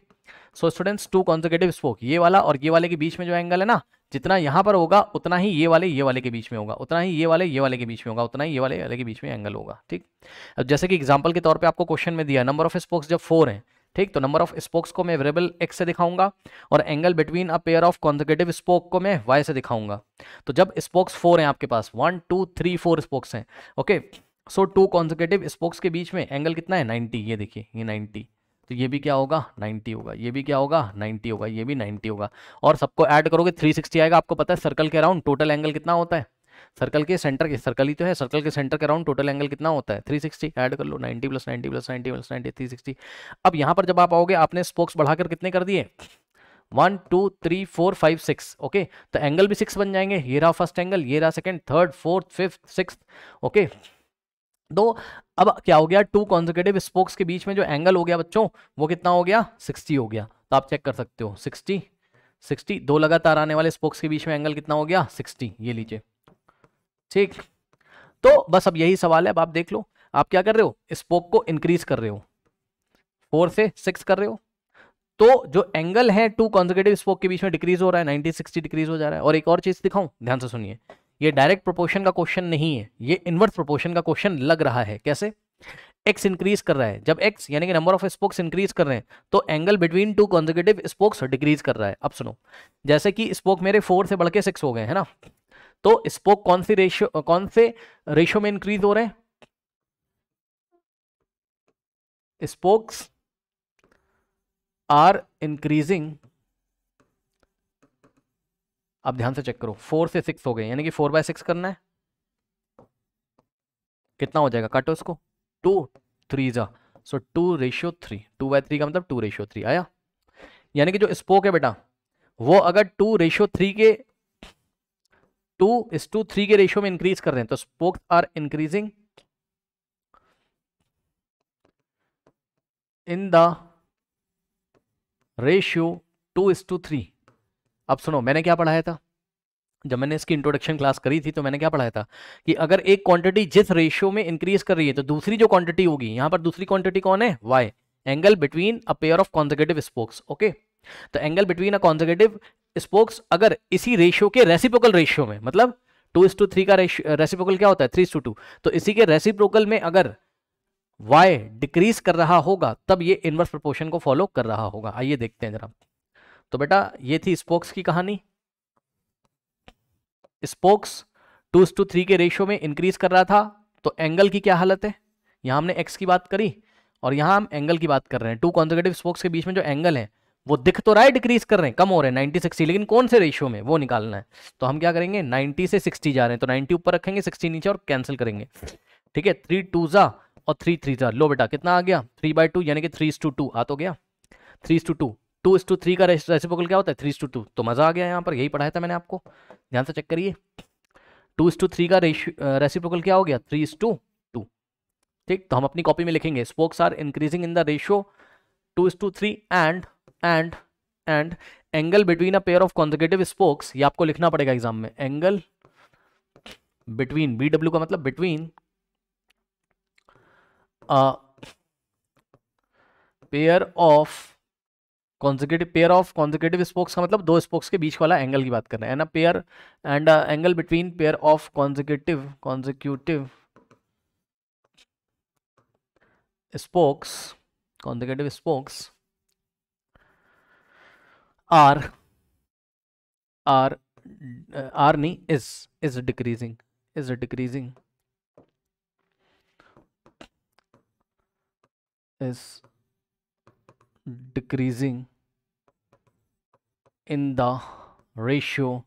so students 2 consecutive spoke, ये वाला और ये वाले के बीच में जो एंगल है ना, जितना यहां पर होगा उतना ही ये वाले के बीच में होगा, उतना ही ये वाले के बीच में होगा, उतना ही ये वाले के बीच में एंगल होगा। ठीक, अब जैसे कि एग्जांपल के तौर पे आपको क्वेश्चन में दिया नंबर ऑफ स्पोक्स जब 4 हैं, ठीक, तो नंबर ऑफ स्पोक्स को मैं वेरिएबल x से दिखाऊंगा और angle between a pair of consecutive spoke को मैं y से दिखाऊंगा। तो जब स्पोक्स 4 हैं आपके पास 1 2 3 4 स्पोक्स हैं, ओके, सो 2 कॉन्जिक्यूटिव स्पोक्स के बीच में एंगल कितना है 90, ये देखिए ये 90, तो ये भी क्या होगा 90 होगा, ये भी क्या होगा 90 होगा, ये भी 90 होगा, और सबको ऐड करोगे 360 आएगा। आपको पता है सर्कल के अराउंड टोटल एंगल कितना होता है, सर्कल के सेंटर के, सर्कल ही तो है, सर्कल के सेंटर के अराउंड टोटल एंगल कितना होता है 360, ऐड कर लो 90 + 90 + 90 + 90 360। अब यहां पर जब आप आओगे आपने स्पोक्स बढ़ाकर कितने कर दिए 1 2 3 4 5 6, ओके, तो एंगल भी 6 बन जाएंगे, ये रहा फर्स्ट एंगल, ये रहा second, third fourth fifth sixth. Okay, तो अब क्या हो गया 2 कॉन्जिक्यूटिव स्पोक्स के बीच में जो एंगल हो गया बच्चों वो कितना हो गया 60 हो गया। तो आप चेक कर सकते हो 60 60, 2 लगातार आने वाले स्पोक्स के बीच में एंगल कितना हो गया 60, ये लीजिए। ठीक, तो बस अब यही सवाल है, अब आप देख लो आप क्या कर रहे हो, स्पोक को इंक्रीज कर रहे हो, 4 से 6 कर रहे हो, तो जो एंगल है 2 कॉन्जिक्यूटिव स्पोक के बीच में डिक्रीज हो रहा है, 90 60 डिक्रीज हो जा रहा है। और एक और चीज दिखाऊं, ध्यान से सुनिए, ये डायरेक्ट प्रोपोर्शन का क्वेश्चन नहीं है, ये इनवर्स प्रोपोर्शन का क्वेश्चन लग रहा है। कैसे, x इंक्रीज कर रहा है, जब x यानी कि नंबर ऑफ स्पोक्स इंक्रीज कर रहे हैं तो angle between 2 consecutive spokes decrease कर रहा है। अब सुनो, जैसे कि स्पोक मेरे 4 से बढ़ के 6 हो गए है ना, तो स्पोक कौन से रेशियो में इंक्रीज हो रहे हैं, स्पोक्स आर इंक्रीजिंग, अब ध्यान से चेक करो, 4 से 6 हो गए, यानी कि 4/6 करना है, कितना हो जाएगा, काटो इसको, 2 3 जा, सो 2:3, 2/3 का मतलब 2:3 आया। यानी कि जो स्पोक है बेटा, वो अगर 2:3 के 2:3 के रेशियो में इंक्रीज कर रहे हैं, तो spokes are increasing in the ratio 2:3। अब सुनो, मैंने क्या पढ़ाया था जब मैंने इसकी इंट्रोडक्शन क्लास करी थी, तो मैंने क्या पढ़ाया था कि अगर एक क्वांटिटी जिस रेशियो में इंक्रीज कर रही है, तो दूसरी जो क्वांटिटी होगी, यहां पर दूसरी क्वांटिटी कौन है, Y, angle between a pair of consecutive spokes. Okay, तो angle between a consecutive spokes अगर इसी रेशियो के रेसिप्रोकल रेशियो में, मतलब 2:3 का रेसिप्रोकल क्या होता है, 3:2, तो इसी के रेसिप्रोकल में अगर y डिक्रीज कर रहा होगा, तब ये इनवर्स प्रोपोर्शन को फॉलो कर रहा होगा। आइए देखते हैं जरा। तो बेटा ये थी स्पोक्स की कहानी। स्पोक्स 2:3 के रेशियो में इंक्रीज कर रहा था, तो एंगल की क्या हालत है, यहां हमने एक्स की बात करी और यहां हम एंगल की बात कर रहे हैं। टू कॉन्सेक्यूटिव स्पोक्स के बीच में जो एंगल है वो दिख तो रहा है डिक्रीज कर रहे हैं, कम हो रहे हैं 90-60, लेकिन कौन से रेशियो में वो निकालना है। तो हम क्या करेंगे, 90 से 60 जा रहे हैं, तो 90 ऊपर रखेंगे, 60 नीचे और कैंसिल करेंगे। ठीक है, 3 2 जा और 3 3 जा, लो बेटा कितना आ गया, 3/2, यानी कि 3:2 आ तो गया, 3:2। 2:3 का रेसिप्रोकल क्या होता है, 3:2। तो मजा आ गया, यहाँ पर यही पढ़ाया था मैंने आपको, ध्यान से चेक करिए। 2:3 का रेसिप्रोकल क्या हो गया, 3:2। ठीक, तो हम अपनी कॉपी में लिखेंगे spokes are increasing in the ratio 2:3 and angle between a pair of consecutive spokes, ये आपको लिखना पड़ेगा एग्जाम में, एंगल बिटवीन, BW का मतलब between pair of consecutive spokes का मतलब दो स्पोक्स के बीच वाला एंगल की बात करना है ना, pair and angle between pair of consecutive spokes are नहीं, is decreasing in the ratio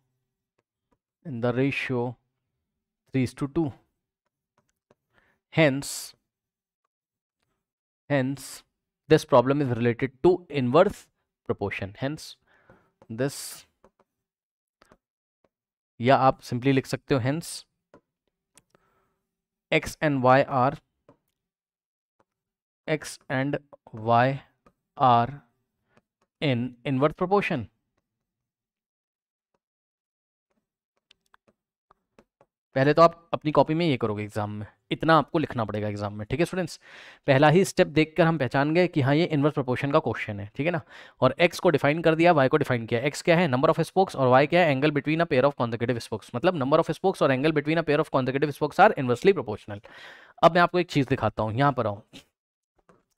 3:2. Hence this problem is related to inverse proportion. Hence this, या आप सिंपली लिख सकते हो hence x and y are in inverse proportion. पहले तो आप अपनी कॉपी में ये करोगे एग्जाम में, इतना आपको लिखना पड़ेगा एग्जाम में। ठीक है स्टूडेंट्स, पहला ही स्टेप देखकर हम पहचान गए कि हाँ ये इनवर्स प्रोपोर्शन का क्वेश्चन है, ठीक है ना। और x को डिफाइन कर दिया, y को डिफाइन किया। x क्या है, नंबर ऑफ स्पोक्स, और y क्या है, angle between a pair of consecutive spokes, मतलब नंबर ऑफ स्पोक्स और angle between a pair of consecutive spokes are inversely proportional. अब मैं आपको एक चीज दिखाता हूँ, यहाँ पर आऊँ,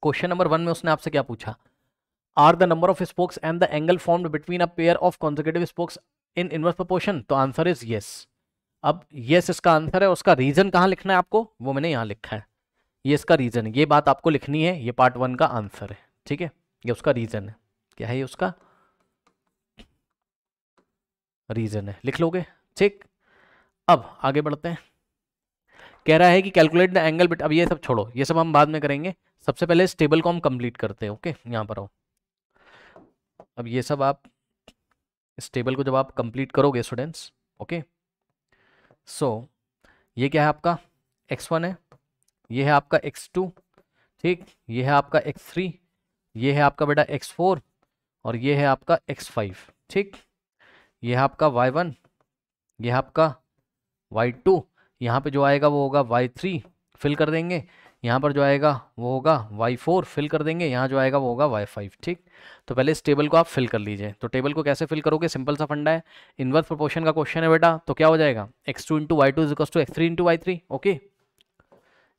क्वेश्चन नंबर 1 में उसने आपसे क्या पूछा, are the number of spokes and the angle formed between a pair of consecutive spokes in inverse proportion, तो आंसर इज यस। अब यस इसका आंसर है, उसका रीजन कहाँ लिखना है आपको, वो मैंने यहाँ लिखा है, ये इसका रीजन है, ये बात आपको लिखनी है, ये पार्ट 1 का आंसर है। ठीक है, ये उसका रीजन है, क्या है ये उसका रीजन है, लिख लोगे। ठीक, अब आगे बढ़ते हैं। कह रहा है कि कैलकुलेट द एंगल बिट, अब ये सब छोड़ो, ये सब हम बाद में करेंगे, सबसे पहले इस टेबल को हम कंप्लीट करते हैं। ओके, यहाँ पर आओ, अब ये सब आप इस टेबल को जब आप कंप्लीट करोगे स्टूडेंट्स, ओके, सो ये क्या है आपका x1 है, ये है आपका x2, ठीक, ये है आपका x3, ये है आपका बेटा x4 और ये है आपका x5। ठीक, ये है आपका y1, ये है आपका y2, यहाँ पे जो आएगा वो होगा y3, फिल कर देंगे, यहाँ पर जो आएगा वो होगा y4, फिल कर देंगे, यहाँ जो आएगा वो होगा y5। ठीक, तो पहले इस टेबल को आप फिल कर लीजिए। तो टेबल को कैसे फिल करोगे, सिंपल सा फंडा है, इनवर्स प्रोपोर्शन का क्वेश्चन है बेटा, तो क्या हो जाएगा x2 into y2 is equal to x3 into y3। Okay,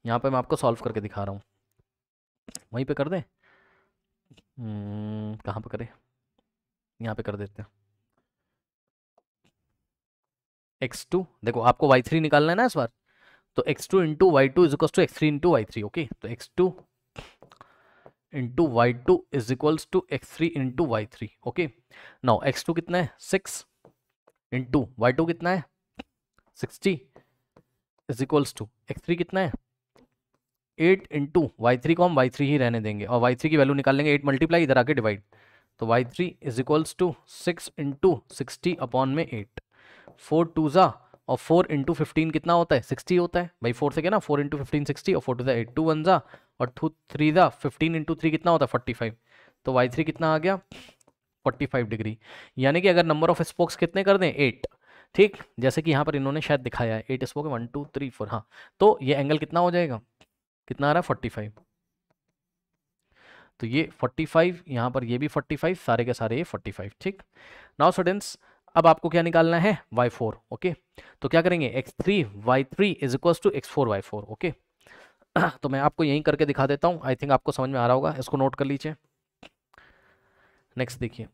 यहाँ पे मैं आपको सॉल्व करके दिखा रहा हूँ, वहीं पे कर दें, कहाँ पे करें, यहाँ पे कर देते हैं। x2, देखो आपको y3 निकालना है ना इस बार, तो x2 into y2 is equal to x3 into y3। Okay, तो x2 into Y two is equals to X three into Y three. Okay, now X two कितना है 6 इंटू वाई टू कितना है 60 is equals to X three कितना है 8 into Y three को हम Y three ही रहने देंगे और वाई थ्री की वैल्यू निकाल लेंगे 8 मल्टीप्लाई इधर आके डिवाइड, तो Y three is equals to 6 into 60 upon में 8, 4 टू ज़ा और 4 इंटू 15 कितना होता है 60 होता है भाई, 4 से क्या ना 4 इंटू 15 60 और 4 टू ज़ा 8, 2 1 ज़ा और 2 3 ज़ा 15 इंटू 3 कितना होता है 45, तो वाई थ्री कितना आ गया 45 डिग्री। यानी कि अगर नंबर ऑफ स्पोक्स कितने कर दें 8, ठीक, जैसे कि यहाँ पर इन्होंने शायद दिखाया है 8 स्पोक 1 2 3 4, हाँ, तो ये एंगल कितना हो जाएगा, कितना आ रहा है 45, तो ये 45, यहाँ पर ये भी 45, सारे के सारे ये 45, ठीक। नाउ स्टूडेंट्स अब आपको क्या निकालना है y4, ओके, तो क्या करेंगे x3 y3 is equal to x4 y4, okay. तो मैं आपको यहीं करके दिखा देता हूँ, आई थिंक आपको समझ में आ रहा होगा, इसको नोट कर लीजिए। नेक्स्ट देखिए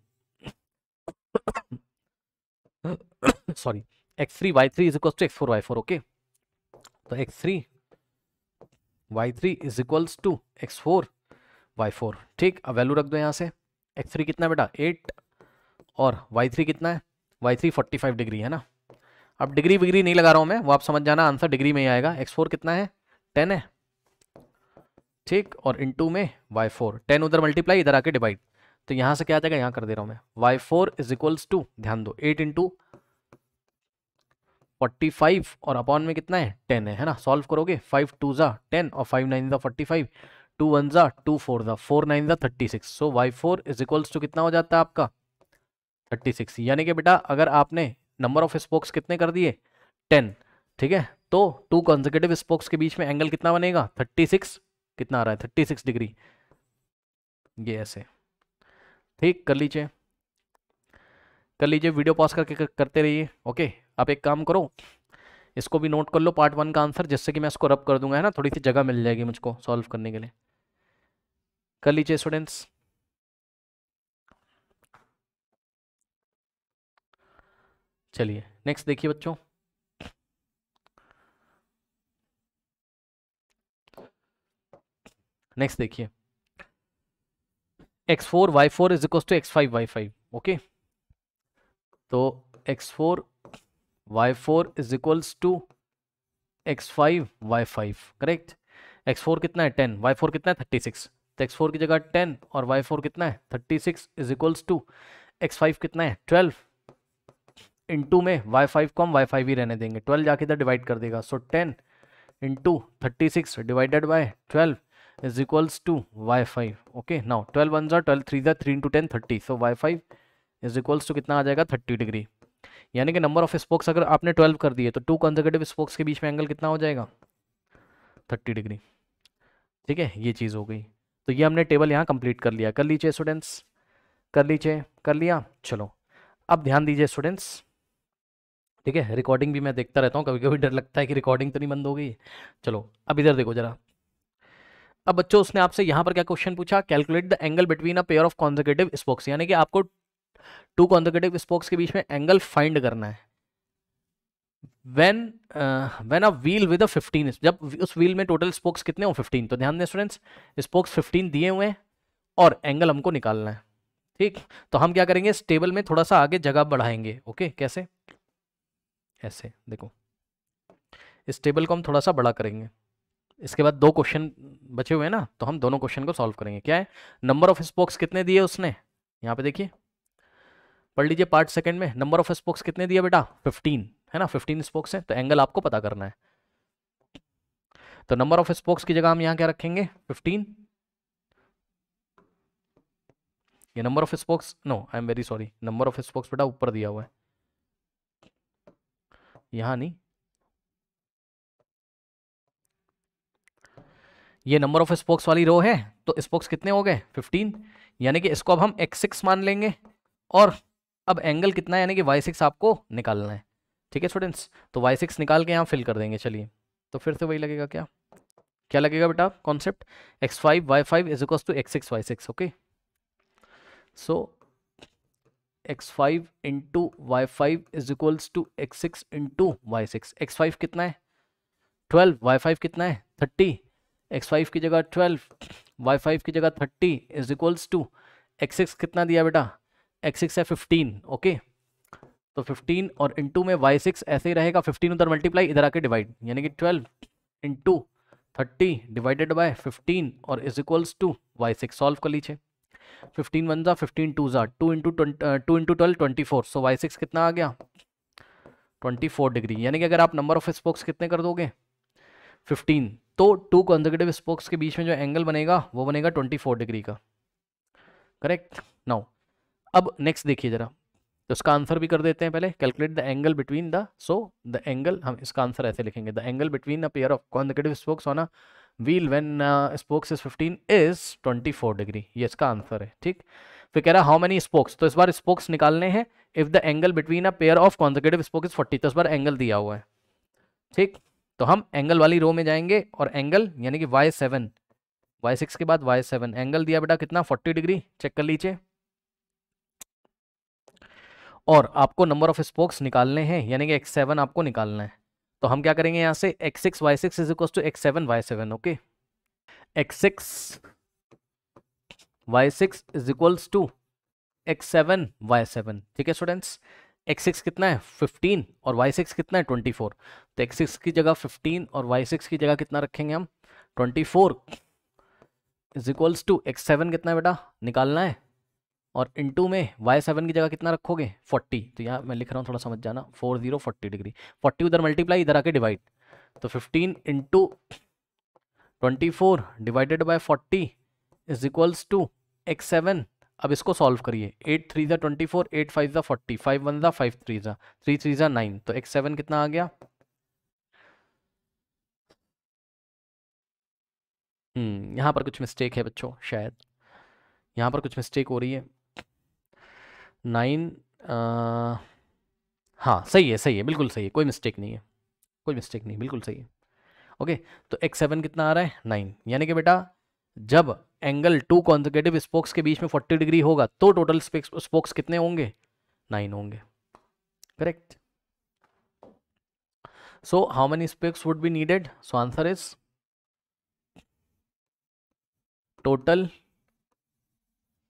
sorry, x3 y3 is equal to x4 y4, okay, तो x3 y3 is equals to x4 y4, ठीक। अब वैल्यू रख दो यहाँ से, x3 कितना है बेटा 8 और y3 कितना है, y3 45 डिग्री है ना। अब डिग्री विग्री नहीं लगा रहा हूँ मैं, वो आप समझ जाना, आंसर डिग्री में ही आएगा। x4 कितना है 10 है, ठीक, और इनटू में y4, 10 उधर मल्टीप्लाई इधर आके डिवाइड, तो यहाँ से क्या आ जाएगा, यहाँ कर दे रहा हूँ मैं, y4 इज इक्वल्स टू, ध्यान दो 8 इंटू 45 और अपॉन में कितना है 10 है ना, सॉल्व करोगे 5 टू ज़ा 10 और 5 9 ज़ा 45, 2 1 ज़ा 2 4 ज़ा 4 9 ज़ा 36, सो y4 इज इक्वल्स टू कितना हो जाता है आपका 36। यानी कि बेटा अगर आपने नंबर ऑफ स्पोक्स कितने कर दिए 10, ठीक है, तो 2 कंसेक्यूटिव स्पोक्स के बीच में एंगल कितना बनेगा 36, कितना आ रहा है 36 डिग्री, ये ऐसे, ठीक, कर लीजिए कर लीजिए, वीडियो पॉज करके करते रहिए, ओके। आप एक काम करो, इसको भी नोट कर लो पार्ट 1 का आंसर, जिससे कि मैं इसको रब कर दूंगा, है ना, थोड़ी सी जगह मिल जाएगी मुझको सॉल्व करने के लिए। कर लीजिए स्टूडेंट्स। चलिए नेक्स्ट देखिए बच्चों, नेक्स्ट देखिए x4 y4 is equal to x5 y5, okay, तो x4 y4 is equals to x5 y5, correct. x4 कितना है 10, y4 कितना है 36, तो x4 की जगह 10 और y4 कितना है 36 इज इक्वल्स टू x5 कितना है 12, इंटू में y5 को हम y5 ही रहने देंगे, 12 जाके इधर डिवाइड कर देगा, so 10 into 36 divided by 12 is equals to y5, okay. Now 12 1 12 3 3 into 10 30, so y5 is equals to कितना आ जाएगा 30 डिग्री। यानी कि नंबर ऑफ स्पोक्स अगर आपने 12 कर दिए तो 2 कंसेक्यूटिव स्पोक्स के बीच में एंगल कितना हो जाएगा 30 डिग्री, ठीक है, ये चीज़ हो गई। तो ये हमने टेबल यहाँ कंप्लीट कर लिया, कर लीजिए स्टूडेंट्स, कर लीजिए, कर लिया, चलो अब ध्यान दीजिए स्टूडेंट्स, ठीक है, रिकॉर्डिंग भी मैं देखता रहता हूँ, कभी कभी डर लगता है कि रिकॉर्डिंग तो नहीं बंद हो गई। चलो अब इधर देखो जरा, अब बच्चों उसने आपसे यहाँ पर क्या क्वेश्चन पूछा, calculate the angle between a pair of consecutive spokes, यानी कि आपको 2 कॉन्सेक्यूटिव स्पोक्स के बीच में एंगल फाइंड करना है। When a wheel with a 15, जब उस व्हील में टोटल स्पोक्स कितने हो 15, तो ध्यान दें स्टूडेंट्स स्पोक्स 15 दिए हुए हैं और एंगल हमको निकालना है, ठीक। तो हम क्या करेंगे, इस टेबल में थोड़ा सा आगे जगह बढ़ाएंगे, ओके, कैसे, ऐसे देखो, इस टेबल को हम थोड़ा सा बड़ा करेंगे, इसके बाद 2 क्वेश्चन बचे हुए हैं ना, तो हम दोनों क्वेश्चन को सॉल्व करेंगे। क्या है, नंबर ऑफ स्पोक्स कितने दिए उसने, यहाँ पे देखिए पढ़ लीजिए पार्ट सेकंड में, नंबर ऑफ स्पोक्स कितने दिए बेटा 15 है ना, 15 स्पोक्स है, तो एंगल आपको पता करना है। तो नंबर ऑफ स्पोक्स की जगह हम यहाँ क्या रखेंगे 15, ये number of spokes, no I am very sorry, number of spokes बेटा ऊपर दिया हुआ है, यहाँ नहीं, ये नंबर ऑफ स्पोक्स वाली रो है, तो स्पोक्स कितने हो गए 15, यानी कि इसको अब हम x6 मान लेंगे, और अब एंगल कितना है यानी कि y6 आपको निकालना है, ठीक है स्टूडेंट्स। तो y6 निकाल के यहाँ फिल कर देंगे, चलिए, तो फिर से वही लगेगा, क्या क्या लगेगा बेटा concept, x5 y5 is equal to x6 y6, okay, so x5 into y5 is equals to x6 into y6, x5 कितना है 12, y5 कितना है 30, x5 की जगह 12, y5 की जगह 30 इज इक्वल्स टू x6 कितना दिया बेटा, x6 है 15, ओके तो 15 और इंटू में y6 ऐसे ही रहेगा, 15 उधर मल्टीप्लाई, इधर आके डिवाइड, यानी कि 12 इंटू 30 डिवाइडेड बाय 15 और is equals to y6। Solve कर लीजिए, 15 वन जा 15 टू जा 2 इंटू 12 24, सो y6 कितना आ गया 24 डिग्री। यानी कि अगर आप नंबर ऑफ स्पोक्स कितने कर दोगे 15, तो 2 कॉन्सेक्यूटिव स्पोक्स के बीच में जो एंगल बनेगा वो बनेगा 24 डिग्री का, करेक्ट। नाउ अब नेक्स्ट देखिए जरा, तो इसका आंसर भी कर देते हैं पहले, calculate the angle between the, so the angle, हम इसका आंसर ऐसे लिखेंगे, the angle between a pair of consecutive spokes on a wheel when spokes is 15 is 24 degree, ये इसका आंसर है, ठीक। फिर कह रहा हाउ मेनी स्पोक्स, तो इस बार स्पोक्स निकालने हैं, if the angle between a pair of consecutive spoke is 40, तो इस बार एंगल दिया हुआ है, ठीक। तो हम एंगल वाली रो में जाएंगे और एंगल यानी कि y7, y6 के बाद y7, एंगल दिया बेटा कितना 40 डिग्री, चेक कर लीजिए। और आपको नंबर ऑफ स्पोक्स निकालने हैं, यानी कि x7 आपको निकालना है, तो हम क्या करेंगे यहाँ से x6 y6 is equal to x7 y7, okay x6 y6 is equals to x7 y7, ठीक है स्टूडेंट्स। x6 कितना है 15 और y6 कितना है 24, तो x6 की जगह 15 और y6 की जगह कितना रखेंगे हम 24 इज इक्वल्स टू x7 कितना है बेटा निकालना है, और इनटू में y7 की जगह कितना रखोगे 40, तो यहाँ मैं लिख रहा हूँ थोड़ा समझ जाना, 40 डिग्री, 40 उधर मल्टीप्लाई इधर आके डिवाइड, तो 15 into 24 divided by 40 is equals to x7। अब इसको सॉल्व करिए, 8 3 जा 24, 8 5 जा 40, 5 1 जा 5 3 जा 3 3 जा 9, तो x7 कितना आ गया, यहाँ पर कुछ मिस्टेक है बच्चों, शायद यहाँ पर कुछ मिस्टेक हो रही है, 9 हाँ सही है बिल्कुल सही है, कोई मिस्टेक नहीं है, कोई मिस्टेक नहीं, बिल्कुल सही है, ओके। तो x7 कितना आ रहा है 9, यानी कि बेटा जब एंगल 2 कॉन्सेक्यूटिव स्पोक्स के बीच में 40 डिग्री होगा तो टोटल स्पोक्स कितने होंगे 9 होंगे, correct. So how many spokes would be needed, so answer is total,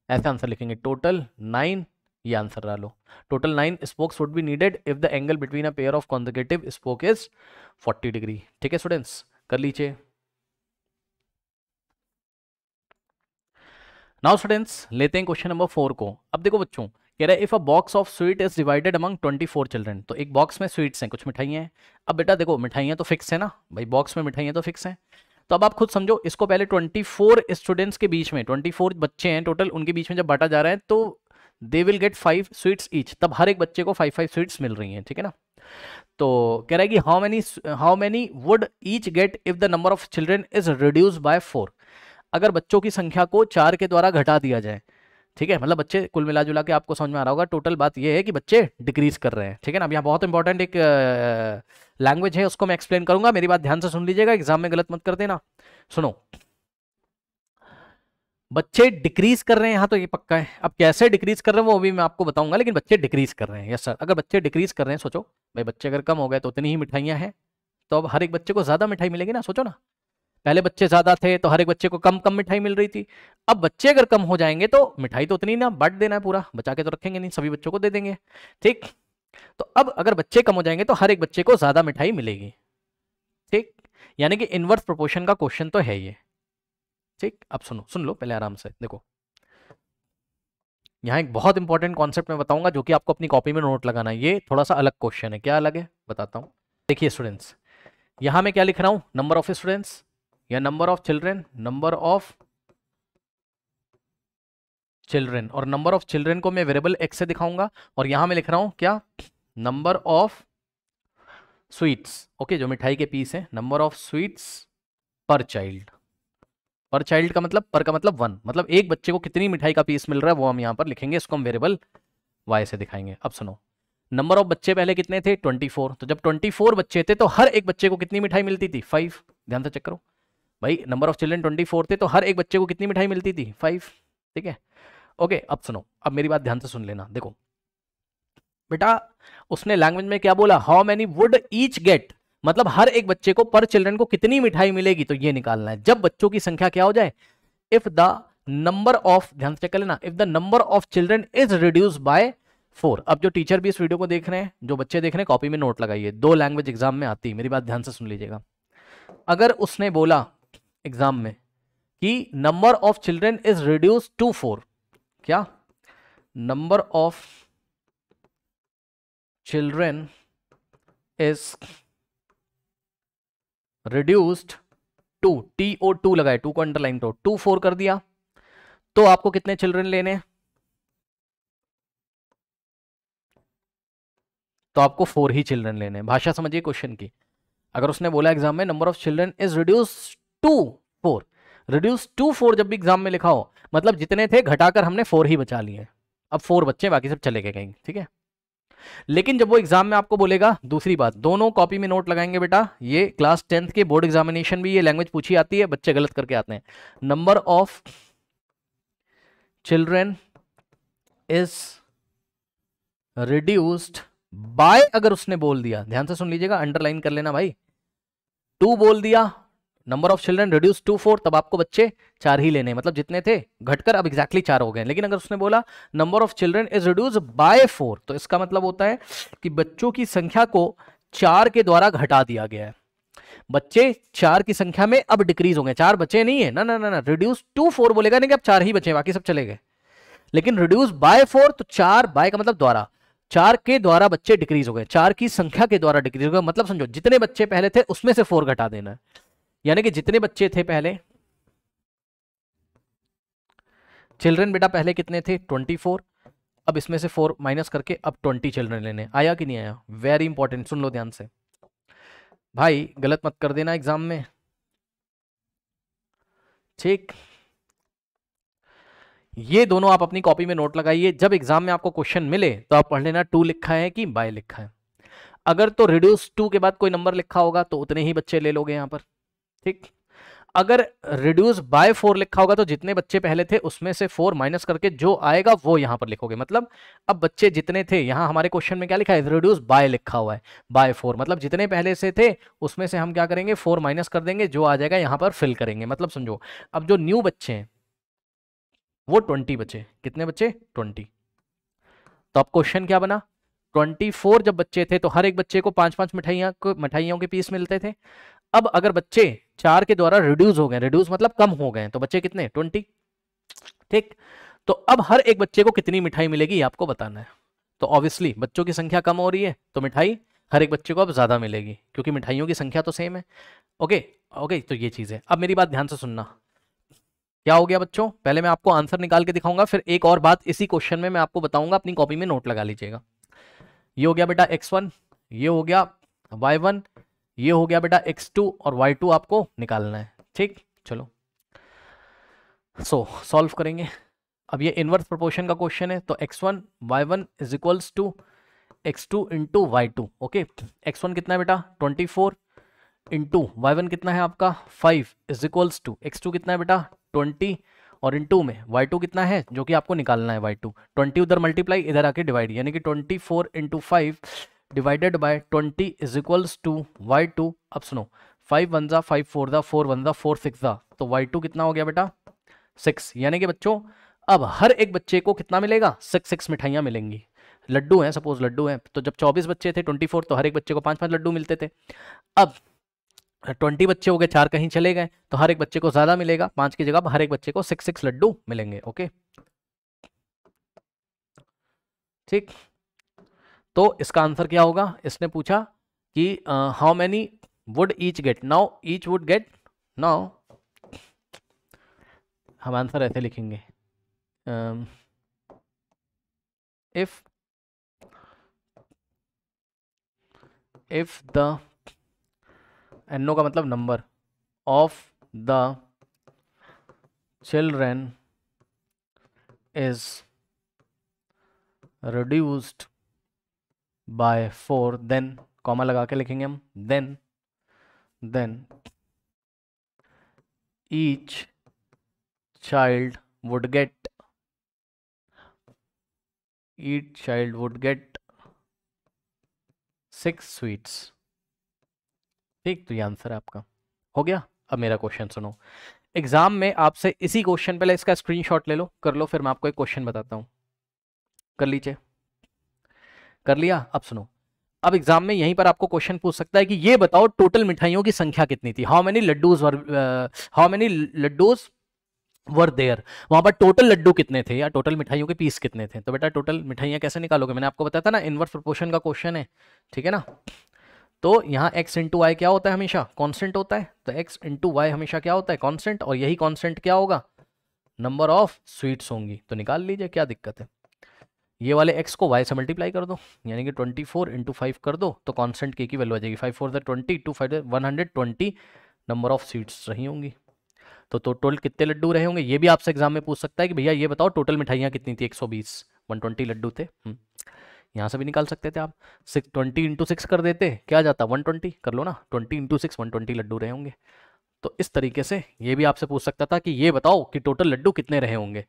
ऐसे आंसर लिखेंगे टोटल 9, ये आंसर डालो, total 9 spokes would be needed if the angle between a pair of consecutive spoke is 40 degree, ठीक है students, कर लीजिए। Now students लेते हैं क्वेश्चन नंबर 4 को। अब देखो बच्चों कह रहा है if a box of sweet is divided among 24 children, तो एक बॉक्स में स्वीट्स हैं, कुछ मिठाइयाँ हैं। अब बेटा देखो मिठाइयाँ तो फिक्स है ना भाई, बॉक्स में मिठाइयाँ तो फिक्स हैं, तो अब आप खुद समझो इसको पहले 24 स्टूडेंट्स के बीच में, 24 बच्चे हैं टोटल, उनके बीच में जब बांटा जा रहा है तो they will get 5 sweets each, तब हर एक बच्चे को 5 स्वीट्स मिल रही हैं, ठीक है ना। तो कह रहा है कि how many would each get if the number of children is reduce by 4, अगर बच्चों की संख्या को 4 के द्वारा घटा दिया जाए, ठीक है, मतलब बच्चे कुल मिला जुला के आपको समझ में आ रहा होगा, टोटल बात ये है कि बच्चे डिक्रीज कर रहे हैं, ठीक है ना। अब यहाँ बहुत इंपॉर्टेंट एक लैंग्वेज है, उसको मैं एक्सप्लेन करूंगा, मेरी बात ध्यान से सुन लीजिएगा, एग्जाम में गलत मत कर देना। सुनो, बच्चे डिक्रीज कर रहे हैं, यहाँ तो ये पक्का है, अब कैसे डिक्रीज कर रहे हैं वो भी मैं आपको बताऊंगा, लेकिन बच्चे डिक्रीज कर रहे हैं, यस सर। अगर बच्चे डिक्रीज कर रहे हैं, सोचो भाई बच्चे अगर कम हो गए तो उतनी ही मिठाइयाँ हैं, तो अब हर एक बच्चे को ज्यादा मिठाई मिलेगी ना, सोचो ना, पहले बच्चे ज्यादा थे तो हर एक बच्चे को कम कम मिठाई मिल रही थी, अब बच्चे अगर कम हो जाएंगे तो मिठाई तो उतनी ना बांट देना है, पूरा बचा के तो रखेंगे नहीं, सभी बच्चों को दे देंगे, ठीक। तो अब अगर बच्चे कम हो जाएंगे तो हर एक बच्चे को ज्यादा मिठाई मिलेगी, ठीक, यानी कि इनवर्स प्रोपोर्शन का क्वेश्चन तो है ये, ठीक। अब सुन लो पहले आराम से, देखो यहाँ एक बहुत इंपॉर्टेंट कॉन्सेप्ट मैं बताऊंगा जो कि आपको अपनी कॉपी में नोट लगाना है, ये थोड़ा सा अलग क्वेश्चन है, क्या अलग है बताता हूँ। देखिए स्टूडेंट्स, यहां मैं क्या लिख रहा हूं, नंबर ऑफ स्टूडेंट्स या number of children, number of children, और नंबर ऑफ चिल्ड्रन को मैं वेरिएबल x से दिखाऊंगा, और यहां मैं लिख रहा हूं क्या, नंबर ऑफ स्वीट्स, ओके, जो मिठाई के पीस है, नंबर ऑफ स्वीट्स पर चाइल्ड, पर चाइल्ड का मतलब, पर का मतलब 1, मतलब एक बच्चे को कितनी मिठाई का पीस मिल रहा है वो हम यहां पर लिखेंगे, इसको हम वेरिएबल y से दिखाएंगे। अब सुनो, नंबर ऑफ बच्चे पहले कितने थे 24, तो जब 24 बच्चे थे तो हर एक बच्चे को कितनी मिठाई मिलती थी 5, ध्यान से चेक करो भाई, नंबर ऑफ चिल्ड्रन 24 थे तो हर एक बच्चे को कितनी मिठाई मिलती थी 5, ठीक है, ओके। अब सुनो, अब मेरी बात ध्यान से सुन लेना, देखो बेटा उसने लैंग्वेज में क्या बोला, how many would each get, मतलब हर एक बच्चे को पर चिल्ड्रन को कितनी मिठाई मिलेगी, तो ये निकालना है जब बच्चों की संख्या क्या हो जाए इफ द नंबर ऑफ, ध्यान से चेक कर लेना, if the number of children is reduce by 4। अब जो टीचर भी इस वीडियो को देख रहे हैं, जो बच्चे देख रहे हैं, कॉपी में नोट लगाइए, 2 लैंग्वेज एग्जाम में आती है, मेरी बात ध्यान से सुन लीजिएगा। अगर उसने बोला एग्जाम में कि number of children is reduce to 4, क्या number of children is reduced to, TO2 लगाए, 2 को अंडरलाइन करो, 2 4 कर दिया, तो आपको कितने चिल्ड्रन लेने हैं? तो आपको 4 ही चिल्ड्रन लेने हैं। भाषा समझिए क्वेश्चन की। अगर उसने बोला एग्जाम में number of children is reduce to 4, reduce to 4 जब भी एग्जाम में लिखा हो, मतलब जितने थे घटाकर हमने 4 ही बचा लिए। अब 4 बच्चे, बाकी सब चले गए कहीं, ठीक है। लेकिन जब वो एग्जाम में आपको बोलेगा, दूसरी बात, दोनों कॉपी में नोट लगाएंगे बेटा, ये क्लास 10th के बोर्ड एग्जामिनेशन भी ये लैंग्वेज पूछी आती है, बच्चे गलत करके आते हैं। Number of children is reduced by, अगर उसने बोल दिया, ध्यान से सुन लीजिएगा, अंडरलाइन कर लेना भाई, 2 बोल दिया, number of children reduce to 4, तब आपको बच्चे 4 ही लेने, मतलब जितने थे घटकर अब एग्जैक्टली 4 हो गए। लेकिन अगर उसने बोला number of children is reduce by 4, तो इसका मतलब होता है कि बच्चों की संख्या को 4 के द्वारा घटा दिया गया है। बच्चे 4 की संख्या में अब डिक्रीज हो गए, 4 बचे नहीं है ना, ना ना ना, रिड्यूस टू 4 बोलेगा नहीं कि अब 4 ही बचे, बाकी सब चले गए। लेकिन रिड्यूस बाय 4, तो 4 बाय का मतलब द्वारा, 4 के द्वारा बच्चे डिक्रीज हो गए, 4 की संख्या के द्वारा डिक्रीज हो गए, मतलब समझो जितने बच्चे पहले थे उसमें से 4 घटा देना है। यानी कि जितने बच्चे थे पहले, चिल्ड्रन बेटा पहले कितने थे 24, अब इसमें से 4 माइनस करके अब 20 चिल्ड्रन लेने। आया कि नहीं आया? वेरी इंपॉर्टेंट, सुन लो ध्यान से भाई, गलत मत कर देना एग्जाम में, ठीक। ये दोनों आप अपनी कॉपी में नोट लगाइए, जब एग्जाम में आपको क्वेश्चन मिले तो आप पढ़ लेना 2 लिखा है कि बाय लिखा है। अगर तो रिड्यूस 2 के बाद कोई नंबर लिखा होगा तो उतने ही बच्चे ले लोगे यहां पर, ठीक। अगर रिड्यूस बाय 4 लिखा होगा तो जितने बच्चे पहले थे उसमें से 4 माइनस करके जो आएगा वो यहां पर लिखोगे। मतलब अब बच्चे जितने थे, यहां हमारे क्वेश्चन में क्या लिखा है, रिड्यूस बाय लिखा हुआ है, बाय 4, मतलब जितने पहले से थे उसमें से हम क्या करेंगे, 4 माइनस कर देंगे, जो आ जाएगा यहां पर फिल करेंगे। मतलब समझो, अब जो न्यू बच्चे हैं वो 20 बचे, कितने बचे 20। तो अब क्वेश्चन क्या बना, 24 जब बच्चे थे तो हर एक बच्चे को 5-5 मिठाइयों के पीस मिलते थे। अब अगर बच्चे 4 के द्वारा रिड्यूस हो गए, रिड्यूस मतलब कम हो गए, तो बच्चे कितने 20, ठीक। तो अब हर एक बच्चे को कितनी मिठाई मिलेगी ये आपको बताना है। तो ऑब्वियसली बच्चों की संख्या कम हो रही है तो मिठाई हर एक बच्चे को अब ज्यादा मिलेगी, क्योंकि मिठाइयों की संख्या तो सेम है। ओके ओके, तो ये चीज है। अब मेरी बात ध्यान से सुनना, क्या हो गया बच्चों, पहले मैं आपको आंसर निकाल के दिखाऊंगा, फिर एक और बात इसी क्वेश्चन में मैं आपको बताऊंगा, अपनी कॉपी में नोट लगा लीजिएगा। ये हो गया बेटा x1, ये हो गया y1, ये हो गया बेटा x2 और y2 आपको निकालना है, ठीक। चलो सॉल्व करेंगे। अब ये इनवर्स प्रोपोर्शन का क्वेश्चन है, तो x1 y1 is equals to x2 into y2। Okay, x1 कितना है बेटा 24 इंटू y1 कितना है आपका 5 इज इक्वल्स टू x2 कितना है बेटा 20 और इंटू में y2 कितना है जो कि आपको निकालना है y2। 20 उधर मल्टीप्लाई, इधर आके डिवाइड, यानी कि 24 into 5 divided by 20 is equals to y2। अब सुनो, 5 1 जा 5 4 जा 4 1 जा 4 6 जा, तो y2 कितना हो गया बेटा 6। यानी कि बच्चों अब हर एक बच्चे को कितना मिलेगा 6 मिठाइयाँ मिलेंगी। लड्डू हैं, सपोज लड्डू हैं, तो जब 24 बच्चे थे 24, तो हर एक बच्चे को 5-5 लड्डू मिलते थे। अब 20 बच्चे हो गए, 4 कहीं चले गए, तो हर एक बच्चे को ज्यादा मिलेगा, 5 की जगह हर एक बच्चे को 6 लड्डू मिलेंगे। ओके, ठीक। तो इसका आंसर क्या होगा, इसने पूछा कि how many would each get, now each would get, now हम आंसर ऐसे लिखेंगे, इफ द NO का मतलब number of the children is reduced by 4, then comma लगा के लिखेंगे हम, then each child would get 6 sweets, ठीक। तो ये आंसर है आपका, हो गया। अब मेरा क्वेश्चन सुनो, एग्जाम में आपसे इसी क्वेश्चन, पहले इसका स्क्रीनशॉट ले लो, कर लो, फिर मैं आपको एक क्वेश्चन बताता हूं। कर लीजिए, कर लिया। अब सुनो, अब एग्जाम में यहीं पर आपको क्वेश्चन पूछ सकता है कि ये बताओ टोटल मिठाइयों की संख्या कितनी थी, how many laddus were there. वहां पर टोटल लड्डू कितने थे या टोटल मिठाइयों के पीस कितने थे। तो बेटा टोटल मिठाइयां कैसे निकालोगे, मैंने आपको बताया था ना, इनवर्स प्रोपोर्शन का क्वेश्चन है, ठीक है ना। तो यहाँ x इंटू वाई क्या होता है, हमेशा कांस्टेंट होता है। तो x इंटू वाई हमेशा क्या होता है, कांस्टेंट, और यही कांस्टेंट क्या होगा, नंबर ऑफ स्वीट्स होंगी। तो निकाल लीजिए, क्या दिक्कत है। ये वाले x को y से मल्टीप्लाई कर दो, यानी कि 24 इंटू 5 कर दो, तो कांस्टेंट k की वैल्यू आ जाएगी 5 4 20, 2 5 120 नंबर ऑफ स्वीट्स रही होंगी। तो टोटल कितने लड्डू रहे होंगे, ये भी आपसे एग्जाम में पूछ सकता है कि भैया ये बताओ टोटल मिठाइयाँ कितनी थी, 120, 120 लड्डू थे। यहाँ से भी निकाल सकते थे आप, 20 इंटू 6 कर देते, क्या आ जाता, 120, कर लो ना, 20 इंटू 6 120 लड्डू रहे होंगे। तो इस तरीके से ये भी आपसे पूछ सकता था कि ये बताओ कि टोटल लड्डू कितने रहे होंगे।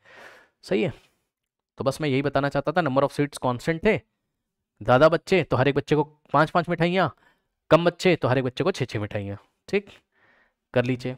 सही है। तो बस मैं यही बताना चाहता था, नंबर ऑफ स्वीट्स कांस्टेंट थे, ज़्यादा बच्चे तो हर एक बच्चे को 5 5 मिठाइयाँ, कम बच्चे तो हर एक बच्चे को 6 6 मिठाइयाँ। ठीक, कर लीजिए।